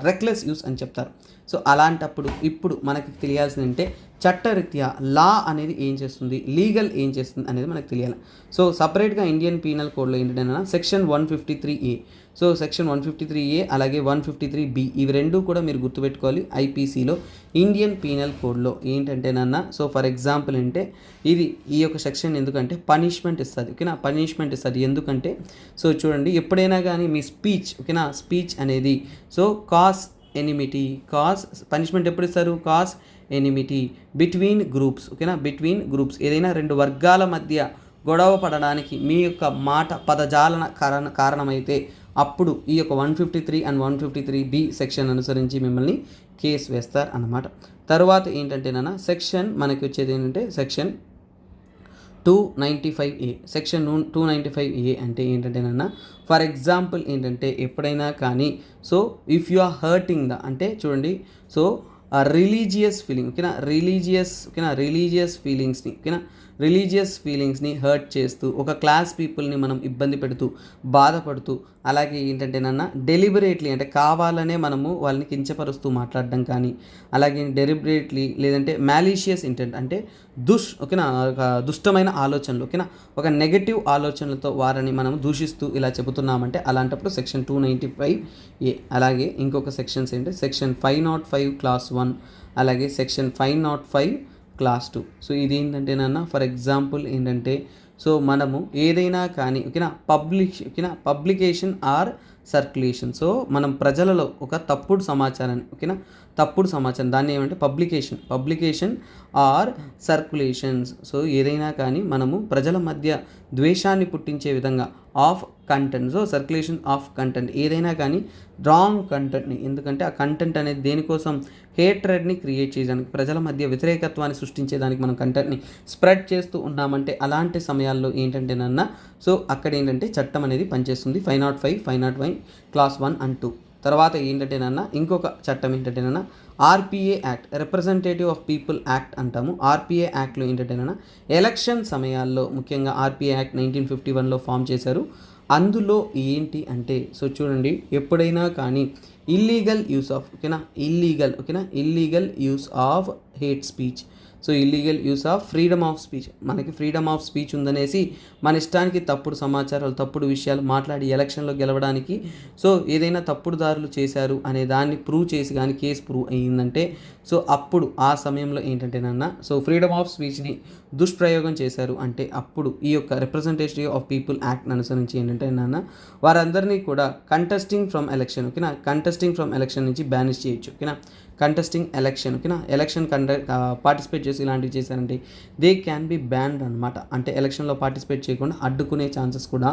రెక్లెస్ యూస్ అని చెప్తారు. సో అలాంటప్పుడు ఇప్పుడు మనకి తెలియాల్సింది అంటే చట్టరీత్యా లా అనేది ఏం చేస్తుంది, లీగల్ ఏం చేస్తుంది అనేది మనకు తెలియాలి. సో సపరేట్గా ఇండియన్ పీనల్ కోడ్లో ఏంటంటే section 153A, so section 153A అలాగే 153B ఇవి రెండు కూడా మీరు గుర్తుపెట్టుకోవాలి. ఐపీసీలో ఇండియన్ పీనల్ కోడ్లో ఏంటంటేనన్నా సో ఫర్ ఎగ్జాంపుల్ అంటే ఈ యొక్క సెక్షన్ ఎందుకంటే పనిష్మెంట్ ఇస్తుంది, ఓకేనా, పనిష్మెంట్ ఇస్తుంది. ఎందుకంటే సో చూడండి ఎప్పుడైనా కానీ మీ స్పీచ్, ఓకేనా, స్పీచ్ అనేది సో కాజ్ పనిష్మెంట్ ఎప్పుడు ఇస్తారు, కాజ్ ఎనిమిటీ బిట్వీన్ గ్రూప్స్, ఓకేనా, బిట్వీన్ గ్రూప్స్ ఏదైనా రెండు వర్గాల మధ్య గొడవ పడడానికి మీ యొక్క మాట పదజాలన కారణమైతే అప్పుడు ఈ యొక్క 153 and 153B సెక్షన్ అనుసరించి మిమ్మల్ని కేసు వేస్తారు అన్నమాట. తర్వాత ఏంటంటేనా సెక్షన్ మనకి వచ్చేది ఏంటంటే సెక్షన్ 295A, సెక్షన్ 295A అంటే ఏంటంటేనన్నా ఫర్ ఎగ్జాంపుల్ ఏంటంటే ఎప్పుడైనా కానీ so if you are hurting అంటే చూడండి సో రిలీజియస్ ఫీలింగ్, ఓకేనా, రిలీజియస్ ఫీలింగ్స్ని హర్ట్ చేస్తూ ఒక క్లాస్ పీపుల్ని మనం ఇబ్బంది పెడుతూ బాధపడుతూ అలాగే ఏంటంటేనన్నా డెలిబరేట్లీ అంటే కావాలనే మనము వాళ్ళని కించపరుస్తూ మాట్లాడడం కానీ అలాగే డెలిబరేట్లీ లేదంటే మ్యాలీషియస్ ఇంటెంట్ అంటే ఓకేనా దుష్టమైన ఆలోచనలు, ఓకేనా, ఒక నెగటివ్ ఆలోచనలతో వారిని మనం దూషిస్తూ ఇలా చెబుతున్నామంటే అలాంటప్పుడు సెక్షన్ 295A. అలాగే ఇంకొక సెక్షన్స్ ఏంటంటే సెక్షన్ 505 క్లాస్ 1 అలాగే సెక్షన్ 505 క్లాస్ 2. సో ఇది ఏంటంటేనన్నా ఫర్ ఎగ్జాంపుల్ ఏంటంటే సో మనము ఏదైనా కానీ ఓకేనా పబ్లికేషన్ ఆర్ సర్క్యులేషన్, సో మనం ప్రజలలో ఒక తప్పుడు సమాచారం దాన్ని ఏమంటే పబ్లికేషన్ ఆర్ సర్క్యులేషన్స్, సో ఏదైనా కానీ మనము ప్రజల మధ్య ద్వేషాన్ని పుట్టించే విధంగా of content, so circulation of content ఏదైనా కానీ రాంగ్ కంటెంట్ని, ఎందుకంటే ఆ కంటెంట్ అనేది దేనికోసం హేట్రెడ్ని క్రియేట్ చేయడానికి ప్రజల మధ్య వ్యతిరేకత్వాన్ని సృష్టించేదానికి మనం కంటెంట్ని స్ప్రెడ్ చేస్తూ ఉన్నామంటే అలాంటి సమయాల్లో ఏంటంటేనన్నా సో అక్కడ ఏంటంటే చట్టం అనేది పనిచేస్తుంది 505 క్లాస్ 1 and 2. తర్వాత ఏంటంటేనన్నా ఇంకొక చట్టం ఏంటంటేనన్నా RPA act, representative of people act అంటాము. ఆర్పిఏ యాక్ట్లో ఏంటంటేనన్నా ఎలక్షన్ సమయాల్లో ముఖ్యంగా ఆర్పిఏ యాక్ట్ 1951లో ఫామ్ చేశారు. అందులో ఏంటి అంటే సో చూడండి ఎప్పుడైనా కానీ illegal use of hate speech, so illegal use of freedom of speech, మనకి ఫ్రీడమ్ ఆఫ్ స్పీచ్ ఉందనేసి మన ఇష్టానికి తప్పుడు సమాచారాలు తప్పుడు విషయాలు మాట్లాడి ఎలక్షన్లో గెలవడానికి సో ఏదైనా తప్పుడు దారులు చేశారు అనే దాన్ని ప్రూవ్ చేసి కానీ కేసు ప్రూవ్ అయ్యిందంటే సో అప్పుడు ఆ సమయంలో ఏంటంటేనన్నా సో ఫ్రీడమ్ ఆఫ్ స్పీచ్ని దుష్ప్రయోగం చేశారు అంటే అప్పుడు ఈ యొక్క రిప్రజెంటేటివ్ ఆఫ్ పీపుల్ యాక్ట్ అనుసరించి ఏంటంటే వారందరినీ కూడా కంటెస్టింగ్ ఫ్రమ్ ఎలక్షన్ నుంచి బ్యానిష్ చేయొచ్చు, ఓకేనా, ఎలక్షన్ పార్టిసిపేట్ చేసి ఇలాంటివి చేశారంటే దే క్యాన్ బి బ్యాన్డ్ అనమాట, అంటే ఎలక్షన్లో పార్టిసిపేట్ చేయకుండా అడ్డుకునే ఛాన్సెస్ కూడా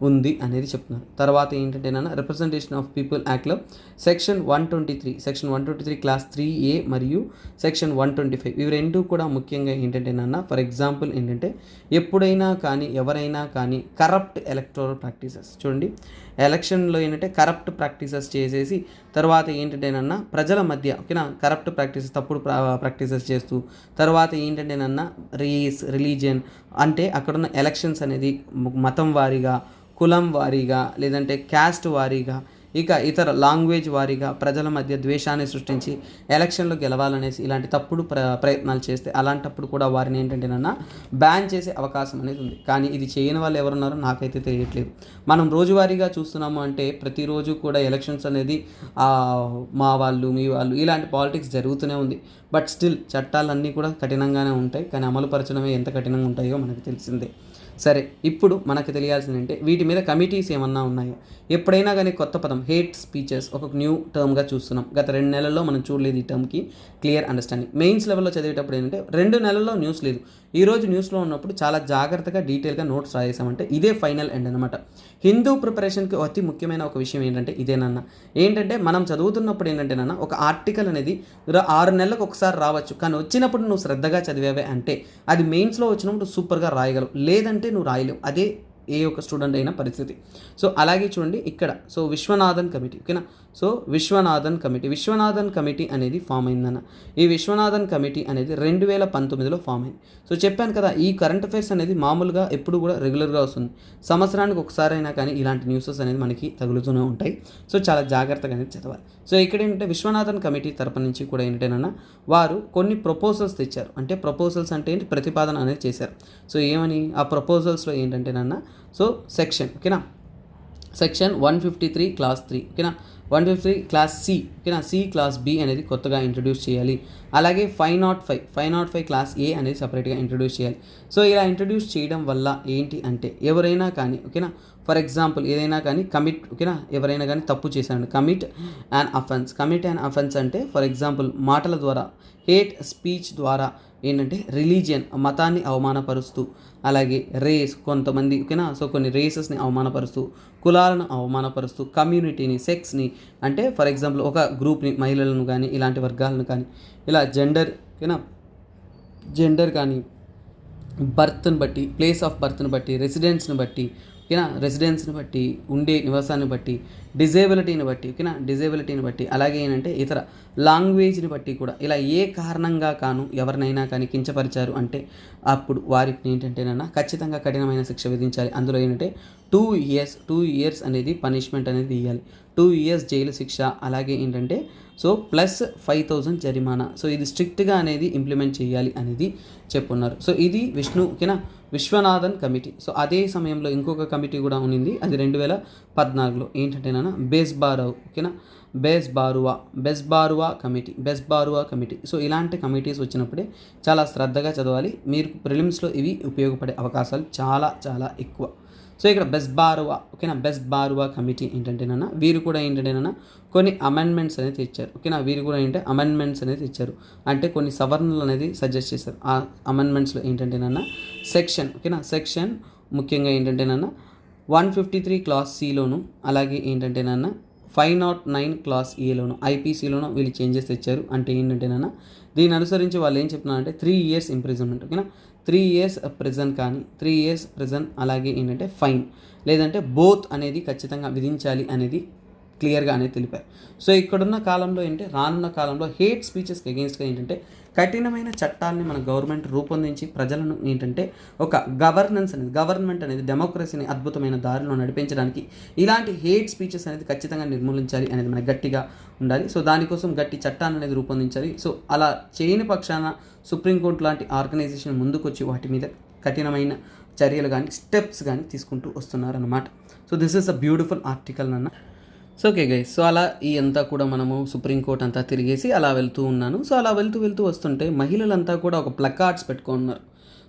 ఉంది అనేది చెప్తున్నారు. తర్వాత ఏంటంటే రిప్రజెంటేషన్ ఆఫ్ పీపుల్ యాక్ట్లో సెక్షన్ 123 క్లాస్ 3A మరియు సెక్షన్ 125 ఇవి రెండు కూడా ముఖ్యంగా ఏంటంటే ఫర్ ఎగ్జాంపుల్ ఏంటంటే ఎప్పుడైనా కానీ ఎవరైనా కానీ కరప్ట్ ఎలక్టోరల్ ప్రాక్టీసెస్, చూడండి ఎలక్షన్లో ఏంటంటే కరప్ట్ ప్రాక్టీసెస్ చేసేసి తర్వాత ఏంటంటేనన్నా ప్రజల మధ్య ఓకేనా కరప్ట్ ప్రాక్టీసెస్ తప్పుడు ప్రాక్టీసెస్ చేస్తూ తర్వాత ఏంటంటేనన్నా రిలీజియన్ అంటే అక్కడున్న ఎలక్షన్స్ అనేది మతం వారీగా కులం వారీగా లేదంటే క్యాస్ట్ వారీగా ఇక ఇతర లాంగ్వేజ్ వారీగా ప్రజల మధ్య ద్వేషాన్ని సృష్టించి ఎలక్షన్లో గెలవాలనేసి ఇలాంటి తప్పుడు ప్రయత్నాలు చేస్తే అలాంటప్పుడు కూడా వారిని ఏంటంటేనన్నా బ్యాన్ చేసే అవకాశం అనేది ఉంది. కానీ ఇది చేయని వాళ్ళు ఎవరున్నారో నాకైతే తెలియట్లేదు. మనం రోజువారీగా చూస్తున్నాము అంటే ప్రతిరోజు కూడా ఎలక్షన్స్ అనేది మా వాళ్ళు మీ వాళ్ళు ఇలాంటి పాలిటిక్స్ జరుగుతూనే ఉంది. బట్ స్టిల్ చట్టాలన్నీ కూడా కఠినంగానే ఉంటాయి, కానీ అమలు పరచడమే ఎంత కఠినంగా ఉంటాయో మనకు తెలిసిందే. సరే, ఇప్పుడు మనకు తెలియాల్సింది అంటే వీటి మీద కమిటీస్ ఏమన్నా ఉన్నాయో. ఎప్పుడైనా కానీ కొత్త పదం హేట్ స్పీచెస్ ఒక న్యూ టర్మ్గా చూస్తున్నాం. గత 2 నెలల్లో మనం చూడలేదు ఈ టర్మ్కి క్లియర్ అండర్స్టాండింగ్. మెయిన్స్ లెవెల్లో చదివేటప్పుడు ఏంటంటే 2 నెలల్లో న్యూస్ లేదు. ఈరోజు న్యూస్లో ఉన్నప్పుడు చాలా జాగ్రత్తగా డీటెయిల్గా నోట్స్ రాసేసామంటే ఇదే ఫైనల్ ఎండ్ అనమాట. హిందూ ప్రిపరేషన్కి అతి ముఖ్యమైన ఒక విషయం ఏంటంటే ఇదేనన్న. ఏంటంటే మనం చదువుతున్నప్పుడు ఏంటంటేనన్న ఒక ఆర్టికల్ అనేది 6 నెలలకు ఒకసారి రావచ్చు, కానీ వచ్చినప్పుడు నువ్వు శ్రద్ధగా చదివేవే అంటే అది మెయిన్స్లో వచ్చినప్పుడు సూపర్గా రాయగలవు, లేదంటే నువ్వు రాయలేవు. అదే ఏ ఒక్క స్టూడెంట్ అయిన పరిస్థితి. సో అలాగే చూడండి ఇక్కడ. సో విశ్వనాథన్ కమిటీ, ఓకేనా. సో విశ్వనాథన్ కమిటీ అనేది ఫామ్ అయిందన్న. ఈ విశ్వనాథన్ కమిటీ అనేది 2019లో ఫామ్ అయింది. సో చెప్పాను కదా, ఈ కరెంట్ అఫైర్స్ అనేది మామూలుగా ఎప్పుడు కూడా రెగ్యులర్గా వస్తుంది. సంవత్సరానికి ఒకసారి అయినా కానీ ఇలాంటి న్యూసెస్ అనేది మనకి తగులుతూనే ఉంటాయి. సో చాలా జాగ్రత్తగా అనేది చదవాలి. సో ఇక్కడ ఏంటంటే విశ్వనాథన్ కమిటీ తరపు నుంచి కూడా ఏంటంటేనన్నా వారు కొన్ని ప్రపోజల్స్ తెచ్చారు. అంటే ప్రపోజల్స్ అంటే ఏంటి, ప్రతిపాదన అనేది చేశారు. సో ఏమని ఆ ప్రపోజల్స్లో ఏంటంటేనన్నా సో సెక్షన్, ఓకేనా, సెక్షన్ 153 క్లాస్ 3, ఓకేనా, 153 క్లాస్ సి, ఓకేనా, సి క్లాస్ బి అనేది కొత్తగా ఇంట్రడ్యూస్ చేయాలి. అలాగే 505 క్లాస్ ఏ అనేది సపరేట్గా ఇంట్రడ్యూస్ చేయాలి. సో ఇలా ఇంట్రడ్యూస్ చేయడం వల్ల ఏంటి అంటే ఎవరైనా కానీ, ఓకేనా, ఫర్ ఎగ్జాంపుల్ ఏదైనా కానీ ఓకేనా, ఎవరైనా కానీ తప్పు చేశాడు, కమిట్ అండ్ అఫెన్స్ అంటే ఫర్ ఎగ్జాంపుల్ మాటల ద్వారా, హేట్ స్పీచ్ ద్వారా ఏంటంటే రిలీజియన్ మతాన్ని అవమానపరుస్తూ, అలాగే రేస్ కొంతమంది, ఓకేనా, సో కొన్ని రేసెస్ని అవమానపరుస్తూ, కులాలను అవమానపరుస్తూ, కమ్యూనిటీని, సెక్స్ని, అంటే ఫర్ ఎగ్జాంపుల్ ఒక గ్రూప్ని, మహిళలను కానీ ఇలాంటి వర్గాలను కానీ, ఇలా జెండర్, ఓకేనా, జెండర్ కానీ, బర్త్ని బట్టి, ప్లేస్ ఆఫ్ బర్త్ని బట్టి, రెసిడెన్స్ని బట్టి, ఓకేనా, రెసిడెన్స్ని బట్టి, ఉండే నివాసాన్ని బట్టి, డిజేబిలిటీని బట్టి, అలాగే ఏంటంటే ఇతర లాంగ్వేజ్ని బట్టి కూడా ఇలా ఏ కారణంగా కాను ఎవరినైనా కానీ కించపరిచారు అంటే అప్పుడు వారికి ఏంటంటేనన్నా ఖచ్చితంగా కఠినమైన శిక్ష విధించాలి. అందులో ఏంటంటే 2 ఇయర్స్ అనేది పనిష్మెంట్ అనేది ఇవ్వాలి. 2 ఇయర్స్ జైలు శిక్ష, అలాగే ఏంటంటే సో ప్లస్ 5,000 జరిమానా. సో ఇది స్ట్రిక్ట్గా అనేది ఇంప్లిమెంట్ చేయాలి అనేది చెప్పున్నారు. సో ఇది విశ్వనాథన్ కమిటీ. సో అదే సమయంలో ఇంకొక కమిటీ కూడా ఉన్నింది, అది 2014లో ఏంటంటేనా బేస్బారవ్, ఓకేనా, బెస్బారువా కమిటీ. సో ఇలాంటి కమిటీస్ వచ్చినప్పుడే చాలా శ్రద్ధగా చదవాలి. మీరు ప్రిలిమ్స్లో ఇవి ఉపయోగపడే అవకాశాలు చాలా చాలా ఎక్కువ. సో ఇక్కడ బెస్బారువా కమిటీ ఏంటంటేనన్నా వీరు కూడా ఏంటంటేనన్నా కొన్ని అమెండ్మెంట్స్ అనేది తెచ్చారు, ఓకేనా. వీరు కూడా అమెండ్మెంట్స్ అనేది తెచ్చారు, అంటే కొన్ని సవరణలు అనేది సజెస్ట్ చేశారు. ఆ అమెండ్మెంట్స్లో ఏంటంటేనన్నా సెక్షన్ ముఖ్యంగా ఏంటంటేనన్నా 153 క్లాస్ సిలోను, అలాగే ఏంటంటేనన్నా 509 క్లాస్ ఏలోను, ఐపీసీలోను వీళ్ళు చేంజెస్ తెచ్చారు. అంటే ఏంటంటేనన్నా దీన్ని అనుసరించి వాళ్ళు ఏం చెప్తున్నారంటే 3 ఇయర్స్ ఇంప్రిజన్మెంట్, ఓకేనా, 3 ఇయర్స్ ప్రిజన్ కానీ 3 ఇయర్స్ ప్రిజన్, అలాగే ఏంటంటే ఫైన్, లేదంటే బోత్ అనేది ఖచ్చితంగా విధించాలి అనేది క్లియర్గా అనేది తెలిపారు. సో ఇక్కడున్న కాలంలో ఏంటంటే రానున్న కాలంలో హేట్ స్పీచెస్కి అగెయిన్స్ట్గా ఏంటంటే కఠినమైన చట్టాలని మన గవర్నమెంట్ రూపొందించి ప్రజలను ఏంటంటే ఒక గవర్నమెంట్ అనేది డెమోక్రసీని అద్భుతమైన దారిలో నడిపించడానికి ఇలాంటి హేట్ స్పీచెస్ అనేది ఖచ్చితంగా నిర్మూలించాలి అనేది మనకి గట్టిగా ఉండాలి. సో దానికోసం గట్టి చట్టాన్ని అనేది రూపొందించాలి. సో అలా చేయని పక్షాన సుప్రీంకోర్టు లాంటి ఆర్గనైజేషన్ ముందుకొచ్చి వాటి మీద కఠినమైన చర్యలు కానీ స్టెప్స్ కానీ తీసుకుంటూ వస్తున్నారన్నమాట. So this is a beautiful article అన్న. సో ఓకే గైస్, సో అలా ఈ అంతా కూడా మనము సుప్రీంకోర్టు అంతా తిరిగేసి అలా వెళ్తూ ఉన్నాను. సో అలా వెళ్తూ వస్తుంటే మహిళలంతా కూడా ఒక ప్లకార్డ్స్ పెట్టుకున్నారు.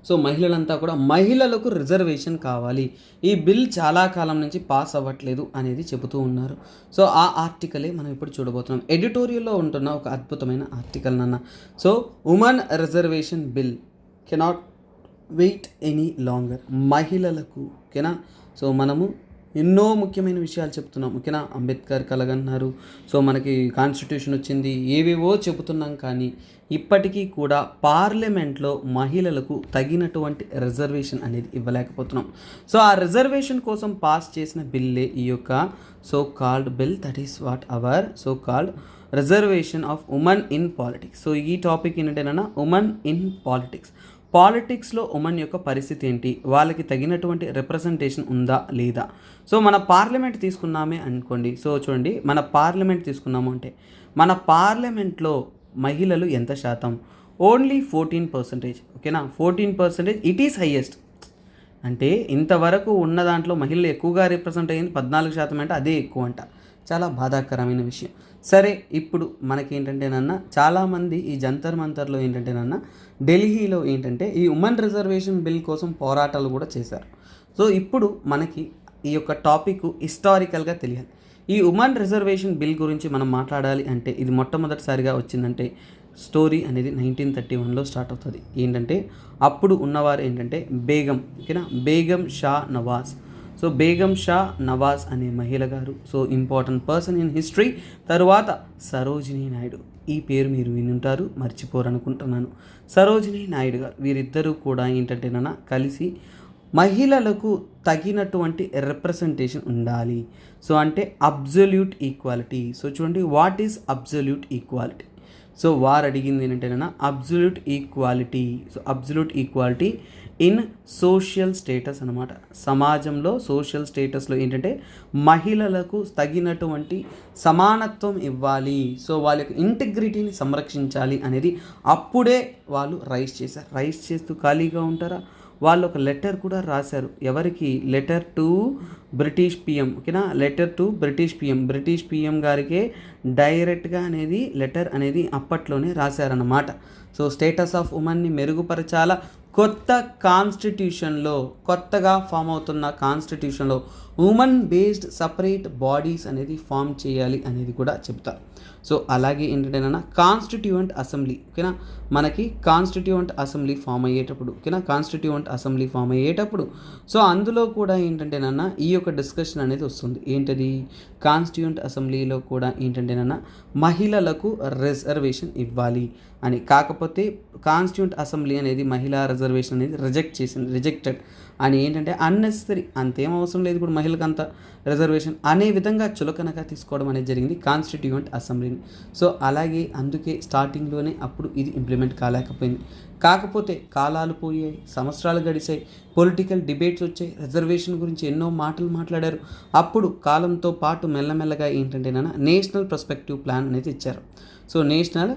సో మహిళలంతా కూడా మహిళలకు రిజర్వేషన్ కావాలి, ఈ బిల్ చాలా కాలం నుంచి పాస్ అవ్వట్లేదు అనేది చెబుతూ ఉన్నారు. సో ఆ ఆర్టికలే మనం ఇప్పుడు చూడబోతున్నాం. ఎడిటోరియల్లో ఉంటున్న ఒక అద్భుతమైన ఆర్టికల్ అన్న. So women reservation bill cannot wait any longer. మహిళలకు ఓకేనా, సో మనము ఎన్నో ముఖ్యమైన విషయాలు చెప్తున్నాం, ఓకేనా. అంబేద్కర్ కలగన్నారు, సో మనకి కాన్స్టిట్యూషన్ వచ్చింది, ఏవేవో చెబుతున్నాం, కానీ ఇప్పటికీ కూడా పార్లమెంట్లో మహిళలకు తగినటువంటి రిజర్వేషన్ అనేది ఇవ్వలేకపోతున్నాం. సో ఆ రిజర్వేషన్ కోసం పాస్ చేసిన బిల్లే ఈ యొక్క so called bill, that is what our so called reservation of women in politics. So ఈ టాపిక్ ఏంటంటేనా ఉమెన్ ఇన్ పాలిటిక్స్. పాలిటిక్స్లో ఉమెన్ యొక్క పరిస్థితి ఏంటి, వాళ్ళకి తగినటువంటి రిప్రజెంటేషన్ ఉందా లేదా. సో మన పార్లమెంట్ తీసుకున్నామే అనుకోండి. సో చూడండి, మన పార్లమెంట్ తీసుకున్నాము అంటే మన పార్లమెంట్లో మహిళలు ఎంత శాతం? ఓన్లీ 14%. ఓకేనా, 14%. It is highest. అంటే ఇంతవరకు ఉన్న దాంట్లో మహిళలు ఎక్కువగా రిప్రజెంట్ అయ్యింది 14% అంటే అదే ఎక్కువ అంట. చాలా బాధాకరమైన విషయం. సరే, ఇప్పుడు మనకేంటంటేనన్నా చాలామంది ఈ జంతర్ మంతర్లో ఏంటంటేనన్నా ఢిల్లీలో ఏంటంటే ఈ ఉమెన్ రిజర్వేషన్ బిల్ కోసం పోరాటాలు కూడా చేశారు. సో ఇప్పుడు మనకి ఈ యొక్క టాపిక్ హిస్టారికల్గా తెలియాలి. ఈ ఉమెన్ రిజర్వేషన్ బిల్ గురించి మనం మాట్లాడాలి అంటే ఇది మొట్టమొదటిసారిగా వచ్చిందంటే స్టోరీ అనేది 1931లో స్టార్ట్ అవుతుంది. ఏంటంటే అప్పుడు ఉన్నవారు ఏంటంటే బేగం, ఓకేనా, బేగం షా నవాజ్. సో బేగం షా నవాజ్ అనే మహిళ గారు, so important person in history. తరువాత సరోజినీ నాయుడు, ఈ పేరు మీరు వినుంటారు, మర్చిపోరు అనుకుంటున్నాను. సరోజినీ నాయుడు గారు, వీరిద్దరూ కూడా ఏంటంటేనన్నా కలిసి మహిళలకు తగినటువంటి రిప్రజెంటేషన్ ఉండాలి. సో అంటే అబ్జల్యూట్ ఈక్వాలిటీ. సో చూడండి, what is absolute equality? So వారు అడిగింది ఏంటంటేనా absolute equality. So absolute equality in social status అనమాట. సమాజంలో సోషల్ స్టేటస్లో ఏంటంటే మహిళలకు తగినటువంటి సమానత్వం ఇవ్వాలి. సో వాళ్ళ యొక్క ఇంటిగ్రిటీని సంరక్షించాలి అనేది అప్పుడే వాళ్ళు రైజ్ చేశారు. రైజ్ చేస్తూ ఖాళీగా ఉంటారా? వాళ్ళు ఒక లెటర్ కూడా రాశారు. ఎవరికి? Letter to British PM. ఓకేనా, letter to British PM. British PM గారికే డైరెక్ట్గా అనేది లెటర్ అనేది అప్పట్లోనే రాశారన్నమాట. సో స్టేటస్ ఆఫ్ ఉమెన్ని మెరుగుపరచాల. కొత్త కాన్స్టిట్యూషన్లో, కొత్తగా ఫామ్ అవుతున్న కాన్స్టిట్యూషన్లో ఉమెన్ బేస్డ్ సపరేట్ బాడీస్ అనేది ఫామ్ చేయాలి అనేది కూడా చెప్తారు. సో అలాగే ఏంటంటేనా కాన్స్టిట్యూయెంట్ అసెంబ్లీ, ఓకేనా, మనకి కాన్స్టిట్యూయెంట్ అసెంబ్లీ ఫామ్ అయ్యేటప్పుడు, ఓకేనా, కాన్స్టిట్యూయెంట్ అసెంబ్లీ ఫామ్ అయ్యేటప్పుడు సో అందులో కూడా ఏంటంటేనన్నా ఈ యొక్క డిస్కషన్ అనేది వస్తుంది. ఏంటది? కాన్స్టిట్యూయెంట్ అసెంబ్లీలో కూడా ఏంటంటేనన్నా మహిళలకు రిజర్వేషన్ ఇవ్వాలి అని. కాకపోతే కాన్స్టిట్యూయెంట్ అసెంబ్లీ అనేది మహిళా రిజర్వేషన్ అనేది రిజెక్టెడ్ అని. ఏంటంటే అన్నెసరీ, అంతేం అవసరం లేదు ఇప్పుడు మహిళలకు అంత రిజర్వేషన్ అనే విధంగా చులకనగా తీసుకోవడం అనేది జరిగింది కాన్స్టిట్యూయెంట్ అసెంబ్లీని. సో అలాగే అందుకే స్టార్టింగ్లోనే అప్పుడు ఇది ఇంప్లిమెంట్ కాలేకపోయింది. కాకపోతే కాలాలు పోయాయి, సంవత్సరాలు గడిచాయి, పొలిటికల్ డిబేట్స్ వచ్చాయి, రిజర్వేషన్ గురించి ఎన్నో మాటలు మాట్లాడారు. అప్పుడు కాలంతో పాటు మెల్లమెల్లగా ఏంటంటేనా నేషనల్ పర్స్పెక్టివ్ ప్లాన్ అనేది ఇచ్చారు. సో నేషనల్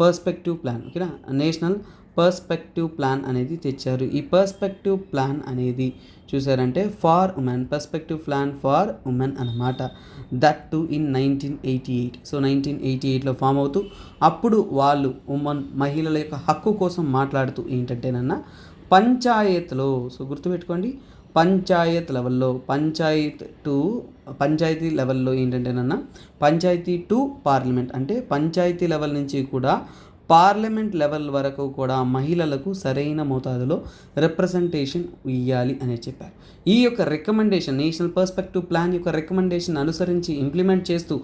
పర్స్పెక్టివ్ ప్లాన్, ఓకేనా, నేషనల్ పర్స్పెక్టివ్ ప్లాన్ అనేది తెచ్చారు. ఈ పర్స్పెక్టివ్ ప్లాన్ అనేది చూసారంటే for women, perspective plan for women అన్నమాట. That to in 1988. సో 1988లో ఫామ్ అవుతూ అప్పుడు వాళ్ళు మహిళల యొక్క హక్కు కోసం మాట్లాడుతూ ఏంటంటేనన్నా పంచాయత్లో, సో గుర్తుపెట్టుకోండి, పంచాయత్ లెవెల్లో, పంచాయతీ లెవెల్లో ఏంటంటేనన్నా పంచాయతీ టు పార్లమెంట్, అంటే పంచాయతీ లెవెల్ నుంచి కూడా పార్లమెంట్ లెవెల్ వరకు కూడా మహిళలకు సరైన మోతాదులో రిప్రజెంటేషన్ ఇవ్వాలి అని చెప్పారు. ఈ యొక్క రికమెండేషన్, నేషనల్ పర్స్పెక్టివ్ ప్లాన్ యొక్క రికమెండేషన్ అనుసరించి ఇంప్లిమెంట్ చేస్తూ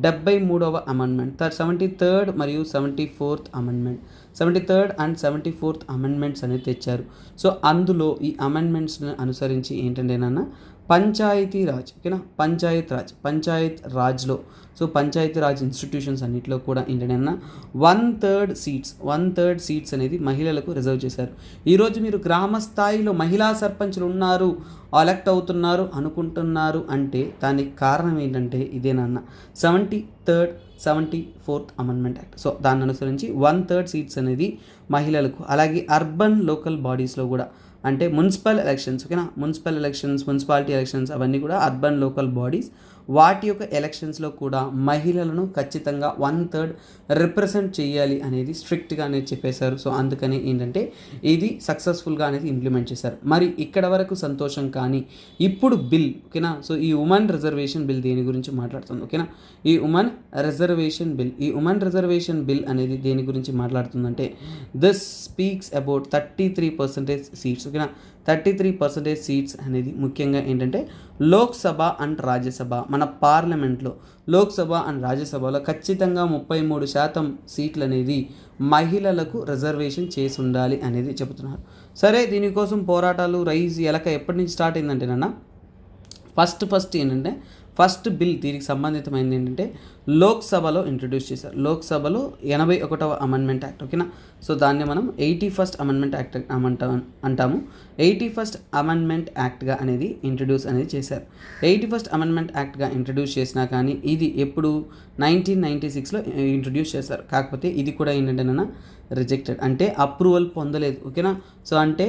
73వ అమెండ్మెంట్, 73rd మరియు 74th amendment, 73rd and 74th amendments అనేది తెచ్చారు. సో అందులో ఈ అమెండ్మెంట్స్ని అనుసరించి ఏంటంటేనన్నా పంచాయతీ రాజ్, ఓకేనా, పంచాయత్ రాజ్లో, సో పంచాయతీ రాజ్ ఇన్స్టిట్యూషన్స్ అన్నింటిలో కూడా ఏంటంటే 1/3 సీట్స్ అనేది మహిళలకు రిజర్వ్ చేశారు. ఈరోజు మీరు గ్రామ స్థాయిలో మహిళా సర్పంచ్లు ఉన్నారు, ఎలక్ట్ అవుతున్నారు అనుకుంటున్నారు అంటే దానికి కారణం ఏంటంటే ఇదేనన్న 74th అమెండ్మెంట్ యాక్ట్. సో దాన్ని అనుసరించి 1/3 సీట్స్ అనేది మహిళలకు. అలాగే అర్బన్ లోకల్ బాడీస్లో కూడా, అంటే మున్సిపల్ ఎలక్షన్స్, ఓకేనా, మున్సిపాలిటీ ఎలక్షన్స్ అవన్నీ కూడా అర్బన్ లోకల్ బాడీస్, వాటి యొక్క ఎలక్షన్స్లో కూడా మహిళలను ఖచ్చితంగా 1/3 రిప్రజెంట్ చేయాలి అనేది స్ట్రిక్ట్గా అనేది చెప్పేశారు. సో అందుకని ఏంటంటే ఇది సక్సెస్ఫుల్గా అనేది ఇంప్లిమెంట్ చేశారు. మరి ఇక్కడ వరకు సంతోషం. కానీ ఇప్పుడు బిల్, ఓకేనా, సో ఈ ఉమెన్ రిజర్వేషన్ బిల్ దేని గురించి మాట్లాడుతుంది, ఓకేనా, ఈ ఉమెన్ రిజర్వేషన్ బిల్ అనేది దేని గురించి మాట్లాడుతుందంటే దిస్ స్పీక్స్ అబౌట్ 33% సీట్స్, ఓకేనా, 33% సీట్స్ అనేది ముఖ్యంగా ఏంటంటే లోక్సభ అండ్ రాజ్యసభ, మన పార్లమెంట్లో లోక్సభ అండ్ రాజ్యసభలో ఖచ్చితంగా 33% సీట్లు అనేది మహిళలకు రిజర్వేషన్ చేసి ఉండాలి అనేది చెబుతున్నారు. సరే, దీనికోసం పోరాటాలు ఎప్పటి నుంచి స్టార్ట్ అయిందంటేనన్నా ఫస్ట్ ఏంటంటే ఫస్ట్ బిల్ దీనికి సంబంధితమైనది ఏంటంటే లోక్సభలో ఇంట్రడ్యూస్ చేశారు. లోక్సభలో 81వ అమెండ్మెంట్ యాక్ట్, ఓకేనా. సో దాన్ని మనం 81st అమెండ్మెంట్ యాక్ట్ అంటాము. 81st అమెండ్మెంట్ యాక్ట్గా అనేది ఇంట్రడ్యూస్ అనేది చేశారు. 81st అమెండ్మెంట్ యాక్ట్గా ఇంట్రడ్యూస్ చేసినా కానీ ఇది ఎప్పుడు 1996లో ఇంట్రడ్యూస్ చేశారు. కాకపోతే ఇది కూడా ఏంటంటే రిజెక్టెడ్, అంటే అప్రూవల్ పొందలేదు, ఓకేనా. సో అంటే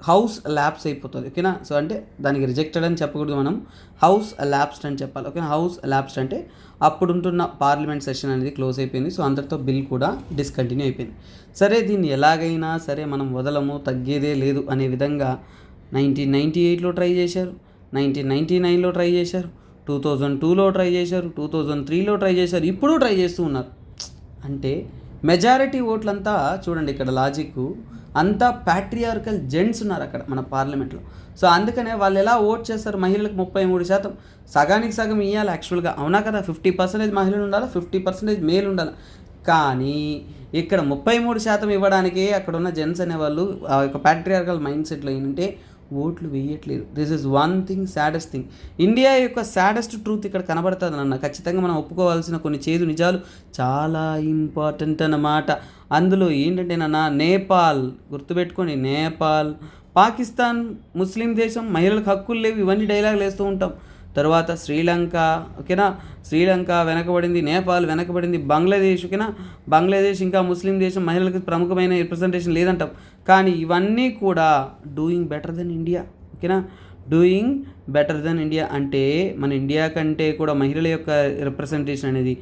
హౌస్ ల్యాప్స్ అయిపోతుంది, ఓకేనా. సో అంటే దానికి రిజెక్టెడ్ అని చెప్పకూడదు, మనం హౌస్ ల్యాప్స్డ్ అని చెప్పాలి, ఓకేనా. హౌస్ ల్యాప్స్డ్ అంటే అప్పుడుంటున్న పార్లమెంట్ సెషన్ అనేది క్లోజ్ అయిపోయింది. సో అందరితో బిల్ కూడా డిస్కంటిన్యూ అయిపోయింది. సరే దీన్ని ఎలాగైనా సరే మనం వదలము, తగ్గేదే లేదు అనే విధంగా 1998లో ట్రై చేశారు, 1999లో ట్రై చేశారు, 2002లో ట్రై చేశారు, 2003లో ట్రై చేశారు, ఇప్పుడు ట్రై చేస్తూ ఉన్నారు. అంటే మెజారిటీ ఓట్లంతా చూడండి, ఇక్కడ లాజిక్ అంతా ప్యాట్రియార్కల్ జెంట్స్ ఉన్నారు అక్కడ మన పార్లమెంట్లో. సో అందుకనే వాళ్ళు ఎలా ఓట్ చేస్తారు, మహిళలకు 33%, సగానికి సగం ఇవ్వాలి యాక్చువల్గా, అవునా కదా. 50% మహిళలు ఉండాలి, 50% మేలు ఉండాలి. కానీ ఇక్కడ 33% ఇవ్వడానికి అక్కడ ఉన్న జెంట్స్ అనేవాళ్ళు ఆ యొక్క ప్యాట్రియార్కల్ మైండ్ సెట్లో ఏంటంటే ఓట్లు వేయట్లేదు. This is one thing, saddest thing. India యొక్క సాడెస్ట్ ట్రూత్ ఇక్కడ కనబడుతుంది అన్న. ఖచ్చితంగా మనం ఒప్పుకోవాల్సిన కొన్ని చేదు నిజాలు చాలా ఇంపార్టెంట్ అన్నమాట. అందులో ఏంటంటే నేపాల్, గుర్తుపెట్టుకొని, నేపాల్, పాకిస్తాన్ ముస్లిం దేశం, మహిళలకు హక్కులు లేవు, ఇవన్నీ డైలాగులు వేస్తూ ఉంటాం. తర్వాత శ్రీలంక, ఓకేనా. శ్రీలంక వెనకబడింది, నేపాల్ వెనకబడింది, బంగ్లాదేశ్, ఓకేనా. బంగ్లాదేశ్ ఇంకా ముస్లిం దేశం, మహిళలకు ప్రముఖమైన రిప్రజెంటేషన్ లేదంటాం. కానీ ఇవన్నీ కూడా డూయింగ్ బెటర్ దెన్ ఇండియా, ఓకేనా. డూయింగ్ బెటర్ దెన్ ఇండియా అంటే మన ఇండియా కంటే కూడా మహిళల యొక్క రిప్రజెంటేషన్ అనేది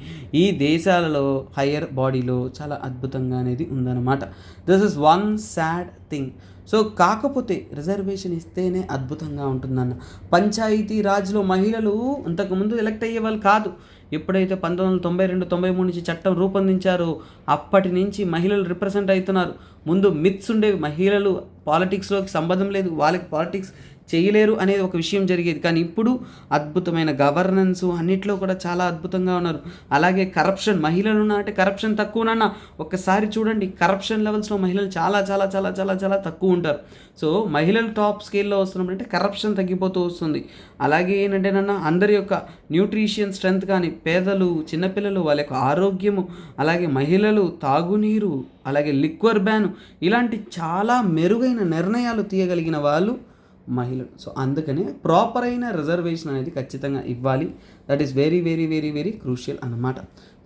ఈ దేశాలలో హయ్యర్ బాడీలో చాలా అద్భుతంగా అనేది ఉందన్నమాట. This is one sad thing. So కాకపోతే రిజర్వేషన్ ఇస్తేనే అద్భుతంగా ఉంటుందన్న. పంచాయతీ రాజ్లో మహిళలు ఇంతకుముందు ఎలక్ట్ అయ్యే వాళ్ళు కాదు. ఎప్పుడైతే 1992-93 నుంచి చట్టం రూపొందించారో అప్పటి నుంచి మహిళలు రిప్రజెంట్ అవుతున్నారు. ముందు మిత్స్ ఉండేవి, మహిళలు పాలిటిక్స్లోకి సంబంధం లేదు, వాళ్ళకి పాలిటిక్స్ చేయలేరు అనేది ఒక విషయం జరిగేది. కానీ ఇప్పుడు అద్భుతమైన గవర్నెన్స్ అన్నిట్లో కూడా చాలా అద్భుతంగా ఉన్నారు. అలాగే కరప్షన్, మహిళలు అంటే కరప్షన్ తక్కువనన్నా ఒక్కసారి చూడండి, కరప్షన్ లెవెల్స్లో మహిళలు చాలా చాలా చాలా చాలా చాలా తక్కువ ఉంటారు. సో మహిళలు టాప్ స్కేల్లో వస్తున్నప్పుడంటే కరప్షన్ తగ్గిపోతూ వస్తుంది. అలాగే ఏంటంటే అందరి యొక్క న్యూట్రిషన్ స్ట్రెంత్ కానీ, పేదలు, చిన్నపిల్లలు, వాళ్ళ యొక్క ఆరోగ్యము, అలాగే మహిళలు, తాగునీరు, అలాగే లిక్వర్ బ్యాన్, ఇలాంటి చాలా మెరుగైన నిర్ణయాలు తీయగలిగిన వాళ్ళు మహిళలు. సో అందుకనే ప్రాపర్ అయిన రిజర్వేషన్ అనేది ఖచ్చితంగా ఇవ్వాలి. That is very very very very crucial అన్నమాట.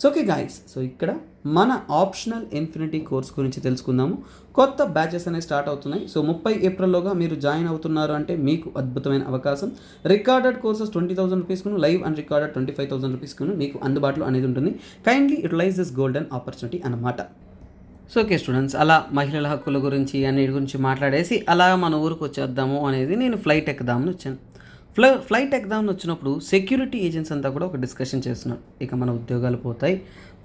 సో ఓకే గాయస్, సో ఇక్కడ మన ఆప్షనల్ ఇన్ఫినిటీ కోర్స్ గురించి తెలుసుకుందాము. కొత్త బ్యాచెస్ అనేవి స్టార్ట్ అవుతున్నాయి. సో 30 ఏప్రిల్లోగా మీరు జాయిన్ అవుతున్నారు అంటే మీకు అద్భుతమైన అవకాశం. రికార్డెడ్ కోర్సెస్ 20,000 రూపీస్కును, లైవ్ అండ్ రికార్డెడ్ 25,000 రూపీస్కును మీకు అందుబాటులో అనేది ఉంటుంది. Kindly utilise this golden opportunity అన్నమాట. సో ఓకే స్టూడెంట్స్, అలా మహిళల హక్కుల గురించి అన్నిటి గురించి మాట్లాడేసి అలా మన ఊరికి వచ్చేద్దాము అనేది నేను ఫ్లైట్ ఎక్కుదామని వచ్చాను. ఫ్లైట్ ఎక్కుదామని వచ్చినప్పుడు సెక్యూరిటీ ఏజెంట్స్ అంతా కూడా ఒక డిస్కషన్ చేస్తున్నారు. ఇక మన ఉద్యోగాలు పోతాయి,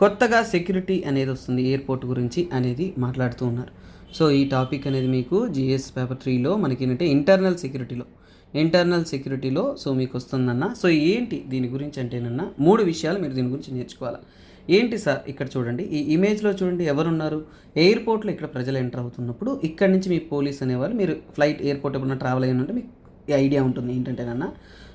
కొత్తగా సెక్యూరిటీ అనేది వస్తుంది ఎయిర్పోర్ట్ గురించి అనేది మాట్లాడుతూ ఉన్నారు. సో ఈ టాపిక్ అనేది మీకు జిఎస్ పేపర్ 3లో మనకి ఏంటంటే ఇంటర్నల్ సెక్యూరిటీలో సో మీకు వస్తుందన్న. సో ఏంటి దీని గురించి అంటేనన్నా 3 విషయాలు మీరు దీని గురించి నేర్చుకోవాలి. ఏంటి సార్, ఇక్కడ చూడండి, ఈ ఇమేజ్లో చూడండి ఎవరున్నారు. ఎయిర్పోర్ట్లో ఇక్కడ ప్రజలు ఎంటర్ అవుతున్నప్పుడు ఇక్కడ నుంచి మీ పోలీస్ అనేవాళ్ళు, మీరు ఫ్లైట్ ఎయిర్పోర్ట్ ఎప్పుడన్నా ట్రావెల్ అయ్యిందంటే మీకు ఈ ఐడియా ఉంటుంది ఏంటంటేనన్నా.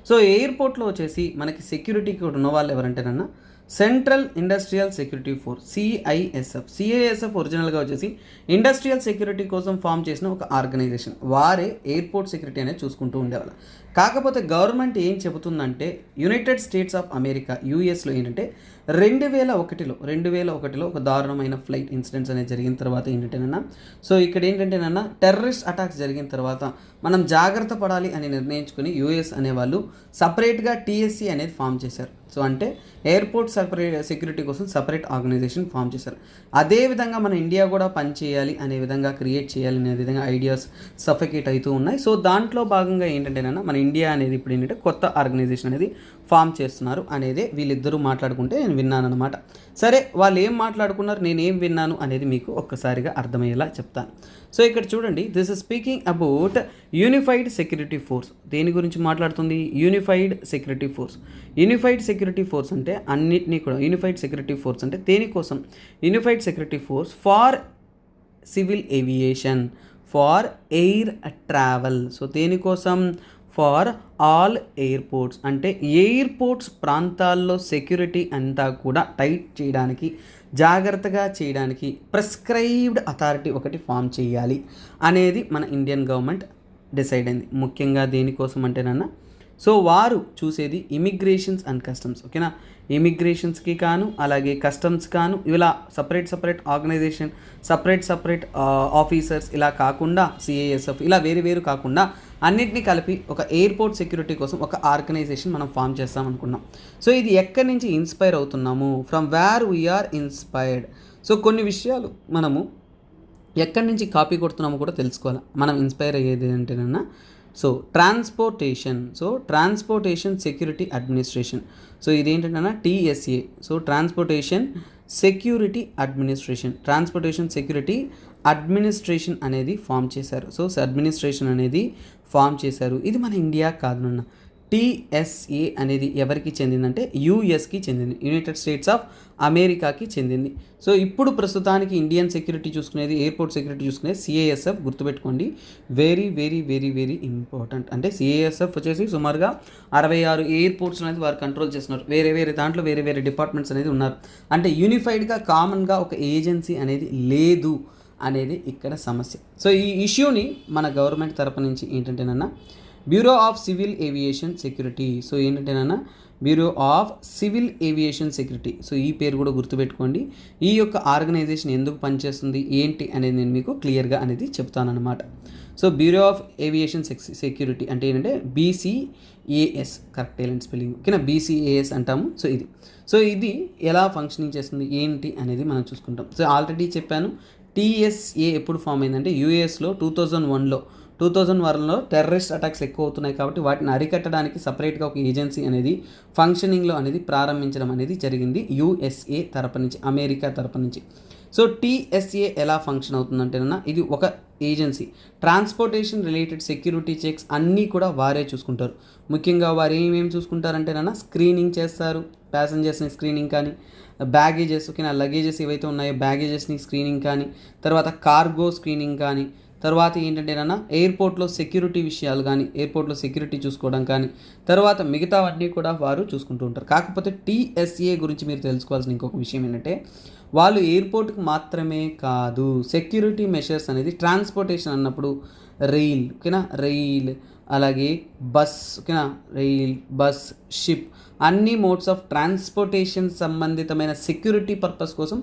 సో ఎయిర్పోర్ట్లో వచ్చేసి మనకి సెక్యూరిటీకి ఉన్న వాళ్ళు ఎవరంటేనన్నా central industrial security force, CISF ఒరిజినల్గా వచ్చేసి ఇండస్ట్రియల్ సెక్యూరిటీ కోసం ఫామ్ చేసిన ఒక ఆర్గనైజేషన్. వారే ఎయిర్పోర్ట్ సెక్యూరిటీ అనేది చూసుకుంటూ ఉండేవాళ్ళు. కాకపోతే గవర్నమెంట్ ఏం చెబుతుందంటే యునైటెడ్ స్టేట్స్ ఆఫ్ అమెరికా, యూఎస్లో ఏంటంటే 2001లో ఒక దారుణమైన ఫ్లైట్ ఇన్సిడెంట్స్ అనేది జరిగిన తర్వాత ఏంటంటేనన్నా, సో ఇక్కడ ఏంటంటేనన్నా టెర్రరిస్ట్ అటాక్స్ జరిగిన తర్వాత మనం జాగ్రత్త పడాలి అని నిర్ణయించుకుని యూఎస్ అనేవాళ్ళు సపరేట్గా టీఎస్సీ అనేది ఫామ్ చేశారు. సో అంటే ఎయిర్పోర్ట్ సెక్యూరిటీ కోసం సపరేట్ ఆర్గనైజేషన్ ఫామ్ చేశారు. అదేవిధంగా మన ఇండియా కూడా పనిచేయాలి అనే విధంగా, క్రియేట్ చేయాలి అనే విధంగా ఐడియాస్ సఫికేట్ అవుతూ ఉన్నాయి. సో దాంట్లో భాగంగా ఏంటంటేనన్నా మన ఇండియా అనేది ఇప్పుడు ఏంటంటే కొత్త ఆర్గనైజేషన్ అనేది ఫామ్ చేస్తున్నారు అనేదే వీళ్ళిద్దరూ మాట్లాడుకుంటే నేను విన్నాను అనమాట. సరే వాళ్ళు ఏం మాట్లాడుకున్నారు, నేనేం విన్నాను అనేది మీకు ఒక్కసారిగా అర్థమయ్యేలా చెప్తాను. సో ఇక్కడ చూడండి, this is speaking about unified security force. దేని గురించి మాట్లాడుతుంది? యూనిఫైడ్ సెక్యూరిటీ ఫోర్స్ అంటే అన్నిటినీ కూడా, యూనిఫైడ్ సెక్యూరిటీ ఫోర్స్ అంటే దేనికోసం? Unified security force for civil aviation, for air travel. So దేనికోసం? ఫార్ ఆల్ ఎయిర్పోర్ట్స్, అంటే ఎయిర్పోర్ట్స్ ప్రాంతాల్లో సెక్యూరిటీ అంతా కూడా టైట్ చేయడానికి, జాగ్రత్తగా చేయడానికి ప్రిస్క్రైబ్డ్ అథారిటీ ఒకటి ఫామ్ చేయాలి అనేది మన ఇండియన్ గవర్నమెంట్ డిసైడ్ అయింది. ముఖ్యంగా దేనికోసం అంటేనన్నా, సో వారు చూసేది ఇమిగ్రేషన్స్ అండ్ కస్టమ్స్, ఓకేనా. ఇమిగ్రేషన్స్కి కాను, అలాగే కస్టమ్స్ కాను, ఇలా సపరేట్ ఆర్గనైజేషన్, సపరేట్ ఆఫీసర్స్ ఇలా కాకుండా, సిఐఎస్ఎఫ్ ఇలా వేరు కాకుండా అన్నిటినీ కలిపి ఒక ఎయిర్పోర్ట్ సెక్యూరిటీ కోసం ఒక ఆర్గనైజేషన్ మనం ఫామ్ చేస్తాం అనుకున్నాం. సో ఇది ఎక్కడి నుంచి ఇన్స్పైర్ అవుతున్నాము, from where we are inspired. So కొన్ని విషయాలు మనము ఎక్కడి నుంచి కాపీ కొడుతున్నామో కూడా తెలుసుకోవాలి. మనం ఇన్స్పైర్ అయ్యేది ఏంటంటేనన్నా, so transportation security administration. So ఇదేంటంటే TSA, so transportation security administration అనేది ఫామ్ చేశారు. సో అడ్మినిస్ట్రేషన్ అనేది ఫామ్ చేశారు. ఇది మన ఇండియా కాదు నాన్న. టీఎస్ఏ అనేది ఎవరికి చెందిందంటే యూఎస్కి చెందింది, యునైటెడ్ స్టేట్స్ ఆఫ్ అమెరికాకి చెందింది. సో ఇప్పుడు ప్రస్తుతానికి ఇండియన్ సెక్యూరిటీ చూసుకునేది, ఎయిర్పోర్ట్ సెక్యూరిటీ చూసుకునేది సిఐఎస్ఎఫ్. గుర్తుపెట్టుకోండి, వెరీ ఇంపార్టెంట్. అంటే సిఐఎస్ఎఫ్ వచ్చేసి సుమారుగా 66 ఎయిర్పోర్ట్స్ అనేది వారు కంట్రోల్ చేస్తున్నారు. వేరే దాంట్లో వేరే డిపార్ట్మెంట్స్ అనేది ఉన్నారు. అంటే యూనిఫైడ్గా కామన్గా ఒక ఏజెన్సీ అనేది లేదు అనేది ఇక్కడ సమస్య. సో ఈ ఇష్యూని మన గవర్నమెంట్ తరపు నుంచి ఏంటంటేనన్నా bureau of civil aviation security. So ఏంటంటేనన్నా bureau of civil aviation security. So ఈ పేరు కూడా గుర్తుపెట్టుకోండి. ఈ యొక్క ఆర్గనైజేషన్ ఎందుకు పనిచేస్తుంది ఏంటి అనేది నేను మీకు క్లియర్గా అనేది చెప్తానన్నమాట. So bureau of aviation security అంటే ఏంటంటే బీసీఏఎస్, కరెక్ట్ ఎలాంటి స్పెల్లింగ్, ఓకేనా, బీసీఏఎస్ అంటాము. సో ఇది ఎలా ఫంక్షనింగ్ చేస్తుంది ఏంటి అనేది మనం చూసుకుంటాం. సో ఆల్రెడీ చెప్పాను, టీఎస్ఏ ఎప్పుడు ఫామ్ అయిందంటే యూఎస్లో 2001లో టెర్రరిస్ట్ అటాక్స్ ఎక్కువ అవుతున్నాయి కాబట్టి వాటిని అరికట్టడానికి సపరేట్గా ఒక ఏజెన్సీ అనేది ఫంక్షనింగ్లో అనేది ప్రారంభించడం అనేది జరిగింది యూఎస్ఏ తరపు నుంచి, అమెరికా తరపు నుంచి. సో టీఎస్ఏ ఎలా ఫంక్షన్ అవుతుందంటేనా, ఇది ఒక agency. Transportation related security checks అన్నీ కూడా వారే చూసుకుంటారు. ముఖ్యంగా వారు ఏమేమి చూసుకుంటారంటేనా, స్క్రీనింగ్ చేస్తారు, ప్యాసింజర్స్ని స్క్రీనింగ్ కానీ, బ్యాగేజెస్, ఓకేనా, లగేజెస్ ఏవైతే ఉన్నాయో బ్యాగేజెస్ని స్క్రీనింగ్ కానీ, తర్వాత కార్గో స్క్రీనింగ్ కానీ, తర్వాత ఏంటంటేనన్నా ఎయిర్పోర్ట్లో సెక్యూరిటీ విషయాలు కానీ, ఎయిర్పోర్ట్లో సెక్యూరిటీ చూసుకోవడం కానీ, తర్వాత మిగతావన్నీ కూడా వారు చూసుకుంటూ ఉంటారు. కాకపోతే టీఎస్ఏ గురించి మీరు తెలుసుకోవాల్సిన ఇంకొక విషయం ఏంటంటే, వాళ్ళు ఎయిర్పోర్ట్కి మాత్రమే కాదు, సెక్యూరిటీ మెషర్స్ అనేది ట్రాన్స్పోర్టేషన్ అన్నప్పుడు రైల్, ఓకేనా, రైల్ అలాగే బస్, ఓకేనా, రైల్, బస్, షిప్ అన్ని మోడ్స్ ఆఫ్ ట్రాన్స్పోర్టేషన్ సంబంధితమైన సెక్యూరిటీ పర్పస్ కోసం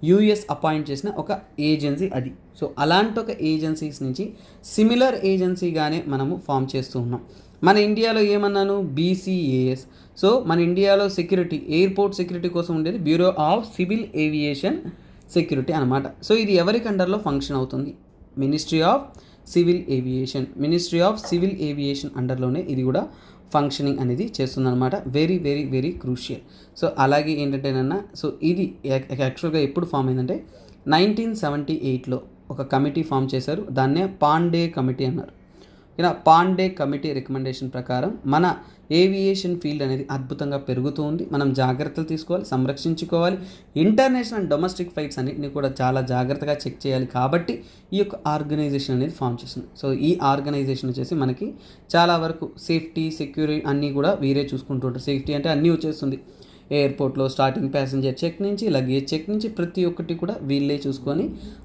యూఎస్ అపాయింట్ చేసిన ఒక ఏజెన్సీ అది. సో అలాంటి ఒక ఏజెన్సీస్ నుంచి సిమిలర్ ఏజెన్సీగానే మనము ఫామ్ చేస్తూ ఉన్నాం. మన ఇండియాలో ఏమన్నాను, బీసీఏఎస్. సో మన ఇండియాలో సెక్యూరిటీ, ఎయిర్పోర్ట్ సెక్యూరిటీ కోసం ఉండేది bureau of civil aviation security అనమాట. సో ఇది ఎవరికి అండర్లో ఫంక్షన్ అవుతుంది, మినిస్ట్రీ ఆఫ్ సివిల్ ఏవియేషన్ అండర్లోనే ఇది కూడా ఫంక్షనింగ్ అనేది చేస్తుందన్నమాట. Very crucial. సో అలాగే ఏంటంటేనన్నా, సో ఇది యాక్చువల్గా ఎప్పుడు ఫామ్ అయిందంటే 1978లో ఒక కమిటీ ఫామ్ చేశారు. దాన్నే పాండే కమిటీ అన్నారు. ఇలా పాండే కమిటీ రికమెండేషన్ ప్రకారం మన ఏవియేషన్ ఫీల్డ్ అనేది అద్భుతంగా పెరుగుతూ ఉంది. మనం జాగ్రత్తలు తీసుకోవాలి, సంరక్షించుకోవాలి. ఇంటర్నేషనల్ అండ్ డొమెస్టిక్ ఫ్లైట్స్ అన్నింటినీ కూడా చాలా జాగ్రత్తగా చెక్ చేయాలి. కాబట్టి ఈ యొక్క ఆర్గనైజేషన్ అనేది ఫామ్ చేస్తుంది. సో ఈ ఆర్గనైజేషన్ వచ్చేసి మనకి చాలా వరకు సేఫ్టీ, సెక్యూరిటీ అన్నీ కూడా వీరే చూసుకుంటూ ఉంటారు. సేఫ్టీ అంటే అన్నీ వచ్చేస్తుంది, ఎయిర్పోర్ట్లో స్టార్టింగ్ ప్యాసింజర్ చెక్ నుంచి, లగేజ్ చెక్ నుంచి ప్రతి ఒక్కటి కూడా వీళ్ళే చూసుకొని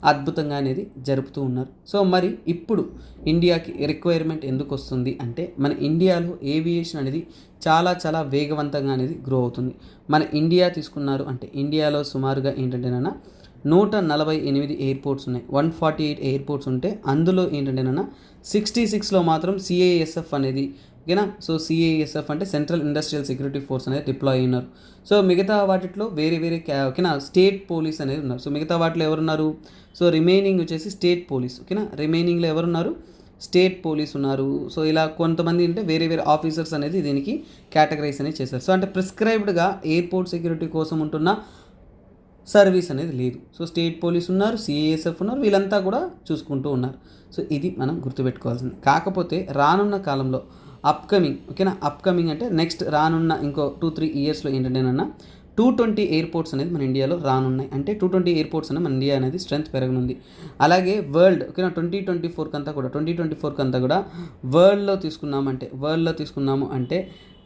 అద్భుతంగా అనేది జరుపుతూ ఉన్నారు. సో మరి ఇప్పుడు ఇండియాకి రిక్వైర్మెంట్ ఎందుకు వస్తుంది అంటే, మన ఇండియాలో ఏవియేషన్ అనేది చాలా వేగవంతంగా అనేది గ్రో అవుతుంది. మన ఇండియా తీసుకున్నారు అంటే ఇండియాలో సుమారుగా ఏంటంటేనన్నా 148 ఎయిర్పోర్ట్స్ ఉన్నాయి, 148 ఎయిర్పోర్ట్స్ ఉంటే అందులో ఏంటంటేనన్నా 66లో మాత్రం సిఐఎస్ఎఫ్ అనేది, ఓకేనా. సో సిఐఎస్ఎఫ్ అంటే సెంట్రల్ ఇండస్ట్రియల్ సెక్యూరిటీ ఫోర్స్ అనేది డిప్లాయ్ అయినారు. సో మిగతా వాటిలో వేరే ఓకేనా స్టేట్ పోలీస్ అనేది ఉన్నారు. సో మిగతా వాటిలో ఎవరున్నారు, సో రిమైనింగ్ వచ్చేసి స్టేట్ పోలీస్, ఓకేనా, రిమైనింగ్లో ఎవరున్నారు, స్టేట్ పోలీస్ ఉన్నారు. సో ఇలా కొంతమంది అంటే వేరే ఆఫీసర్స్ అనేది దీనికి కేటగరైజ్ అనేది చేశారు. సో అంటే ప్రిస్క్రైబ్డ్గా ఎయిర్పోర్ట్ సెక్యూరిటీ కోసం ఉంటున్న సర్వీస్ అనేది లేదు. సో స్టేట్ పోలీస్ ఉన్నారు, సిఐఎస్ఎఫ్ ఉన్నారు, వీళ్ళంతా కూడా చూసుకుంటూ ఉన్నారు. సో ఇది మనం గుర్తుపెట్టుకోవాల్సింది. కాకపోతే రానున్న కాలంలో అప్కమింగ్ అంటే నెక్స్ట్ రానున్న ఇంకో 2-3 ఇయర్స్లో ఏంటంటేనన్నా 220 ఎయిర్పోర్ట్స్ అనేది మన ఇండియాలో రానున్నాయి. అంటే 220 ఎయిర్పోర్ట్స్ అనేది మన ఇండియా అనేది స్ట్రెంత్ పెరగనుంది. అలాగే వరల్డ్ ఓకేనా 2024 కంతా కూడా వరల్డ్లో తీసుకున్నాము అంటే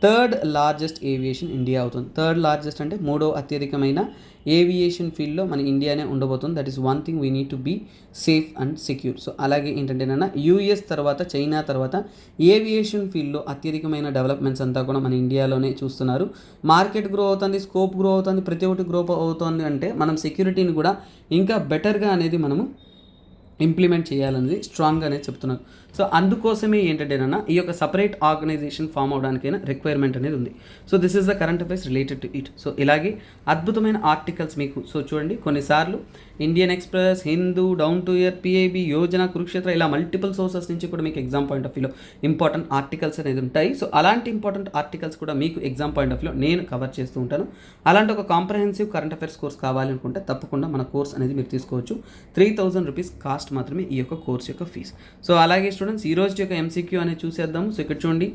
థర్డ్ లార్జెస్ట్ ఏవియేషన్ ఇండియా అవుతుంది. థర్డ్ లార్జెస్ట్ అంటే మూడో అత్యధికమైన ఏవియేషన్ ఫీల్డ్లో మన ఇండియానే ఉండబోతుంది. That is one thing we need to be safe and secure. So అలాగే ఏంటంటే యూఎస్ తర్వాత చైనా తర్వాత ఏవియేషన్ ఫీల్డ్లో అత్యధికమైన డెవలప్మెంట్స్ అంతా కూడా మన ఇండియాలోనే చూస్తున్నారు. మార్కెట్ గ్రో అవుతుంది, స్కోప్ గ్రో అవుతుంది, ప్రతి ఒక్కటి గ్రో అవుతుంది. అంటే మనం సెక్యూరిటీని కూడా ఇంకా బెటర్గా అనేది మనము ఇంప్లిమెంట్ చేయాలనేది స్ట్రాంగ్గా అనేది చెప్తున్నారు. సో అందుకోసమే ఏంటంటేనన్నా ఈ యొక్క సపరేట్ ఆర్గనైజేషన్ ఫామ్ అవడానికైనా రిక్వైర్మెంట్ అనేది ఉంది. So this is the current affairs related to it. So ఇలాగే అద్భుతమైన ఆర్టికల్స్ మీకు సో చూడండి, కొన్నిసార్లు Indian express, Hindu, down to year, PIB, Yojana, Kurukshetra ఇలా మల్టిపుల్ సోర్సెస్ నుంచి కూడా మీకు ఎగ్జామ్ పాయింట్ ఆఫ్ వ్యూలో ఇంపార్టెంట్ ఆర్టికల్స్ అనేది ఉంటాయి. సో అలాంటి ఇంపార్టెంట్ ఆర్టికల్స్ కూడా మీకు ఎగ్జామ్ పాయింట్ ఆఫ్ వ్యూలో నేను కవర్ చేస్తూ ఉంటాను. అలాంటి ఒక కాంప్రహెన్సివ్ కరెంట్ అఫైర్స్ కోర్స్ కావాలనుకుంటే తప్పకుండా మన కోర్స్ అనేది మీరు తీసుకోవచ్చు. 3,000 రూపీస్ కాస్ట్ మాత్రమే ఈ యొక్క కోర్స్ యొక్క ఫీజ్. సో అలాగే స్టూడెంట్స్ ఈ రోజు యొక్క ఎంసీక్యూ అనేది చూసేద్దాము. సో ఇక్కడ చూడండి,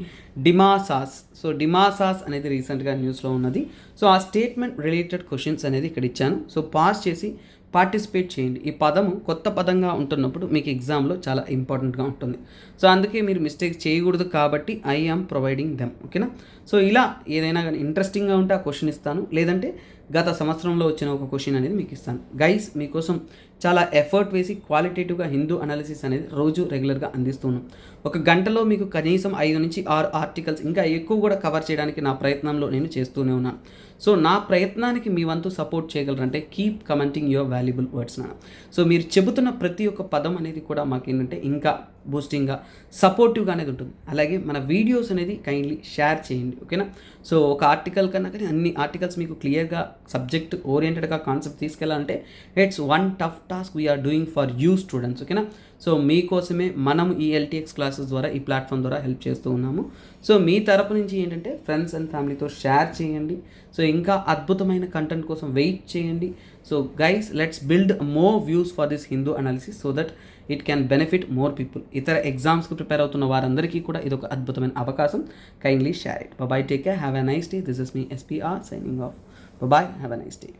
డిమాసాస్ అనేది రీసెంట్గా న్యూస్లో ఉన్నది. సో ఆ స్టేట్మెంట్ రిలేటెడ్ క్వశ్చన్స్ అనేది ఇక్కడ ఇచ్చాను. సో పాస్ చేసి పార్టిసిపేట్ చేయండి. ఈ పదము కొత్త పదంగా ఉంటున్నప్పుడు మీకు ఎగ్జామ్లో చాలా ఇంపార్టెంట్గా ఉంటుంది. సో అందుకే మీరు మిస్టేక్స్ చేయకూడదు కాబట్టి ఐ ఆమ్ ప్రొవైడింగ్ దెమ్. ఓకేనా. సో ఇలా ఏదైనా కానీ ఇంట్రెస్టింగ్గా ఉంటే ఆ క్వశ్చన్ ఇస్తాను, లేదంటే గత సంవత్సరంలో వచ్చిన ఒక క్వశ్చన్ అనేది మీకు ఇస్తాను. గైస్ మీకోసం చాలా ఎఫర్ట్ వేసి క్వాలిటేటివ్గా హిందూ అనాలిసిస్ అనేది రోజు రెగ్యులర్గా అందిస్తున్నాం. ఒక గంటలో మీకు కనీసం 5 నుంచి 6 ఆర్టికల్స్ ఇంకా ఎక్కువ కూడా కవర్ చేయడానికి నా ప్రయత్నంలో నేను చేస్తూనే ఉన్నాను. సో నా ప్రయత్నానికి మీ వంతు సపోర్ట్ చేయగలరంటే keep commenting your valuable words నాన్న. సో మీరు చెబుతున్న ప్రతి ఒక్క పదం అనేది కూడా మాకు ఏంటంటే ఇంకా బూస్టింగ్గా సపోర్టివ్గా అనేది ఉంటుంది. అలాగే మన వీడియోస్ అనేది కైండ్లీ షేర్ చేయండి. ఓకేనా. సో ఒక ఆర్టికల్ కన్నా కానీ అన్ని ఆర్టికల్స్ మీకు క్లియర్గా సబ్జెక్ట్ ఓరియంటెడ్గా కాన్సెప్ట్ తీసుకెళ్ళాలంటే it's one tough task we are doing for you students. ఓకేనా. సో మీకోసమే మనం ఈ ఎల్టీఎక్స్ క్లాసెస్ ద్వారా ఈ ప్లాట్ఫామ్ ద్వారా హెల్ప్ చేస్తూ ఉన్నాము. సో మీ తరపు నుంచి ఏంటంటే ఫ్రెండ్స్ అండ్ ఫ్యామిలీతో షేర్ చేయండి. సో ఇంకా అద్భుతమైన కంటెంట్ కోసం వెయిట్ చేయండి. So guys let's build more views for this Hindu analysis so that it can benefit more people. ఇతర ఎగ్జామ్స్కి ప్రిపేర్ అవుతున్న వారందరికీ కూడా ఇది ఒక అద్భుతమైన అవకాశం. Kindly share it. Bye, take care, have a nice day. This is me SPR signing off. Bye, have a nice day.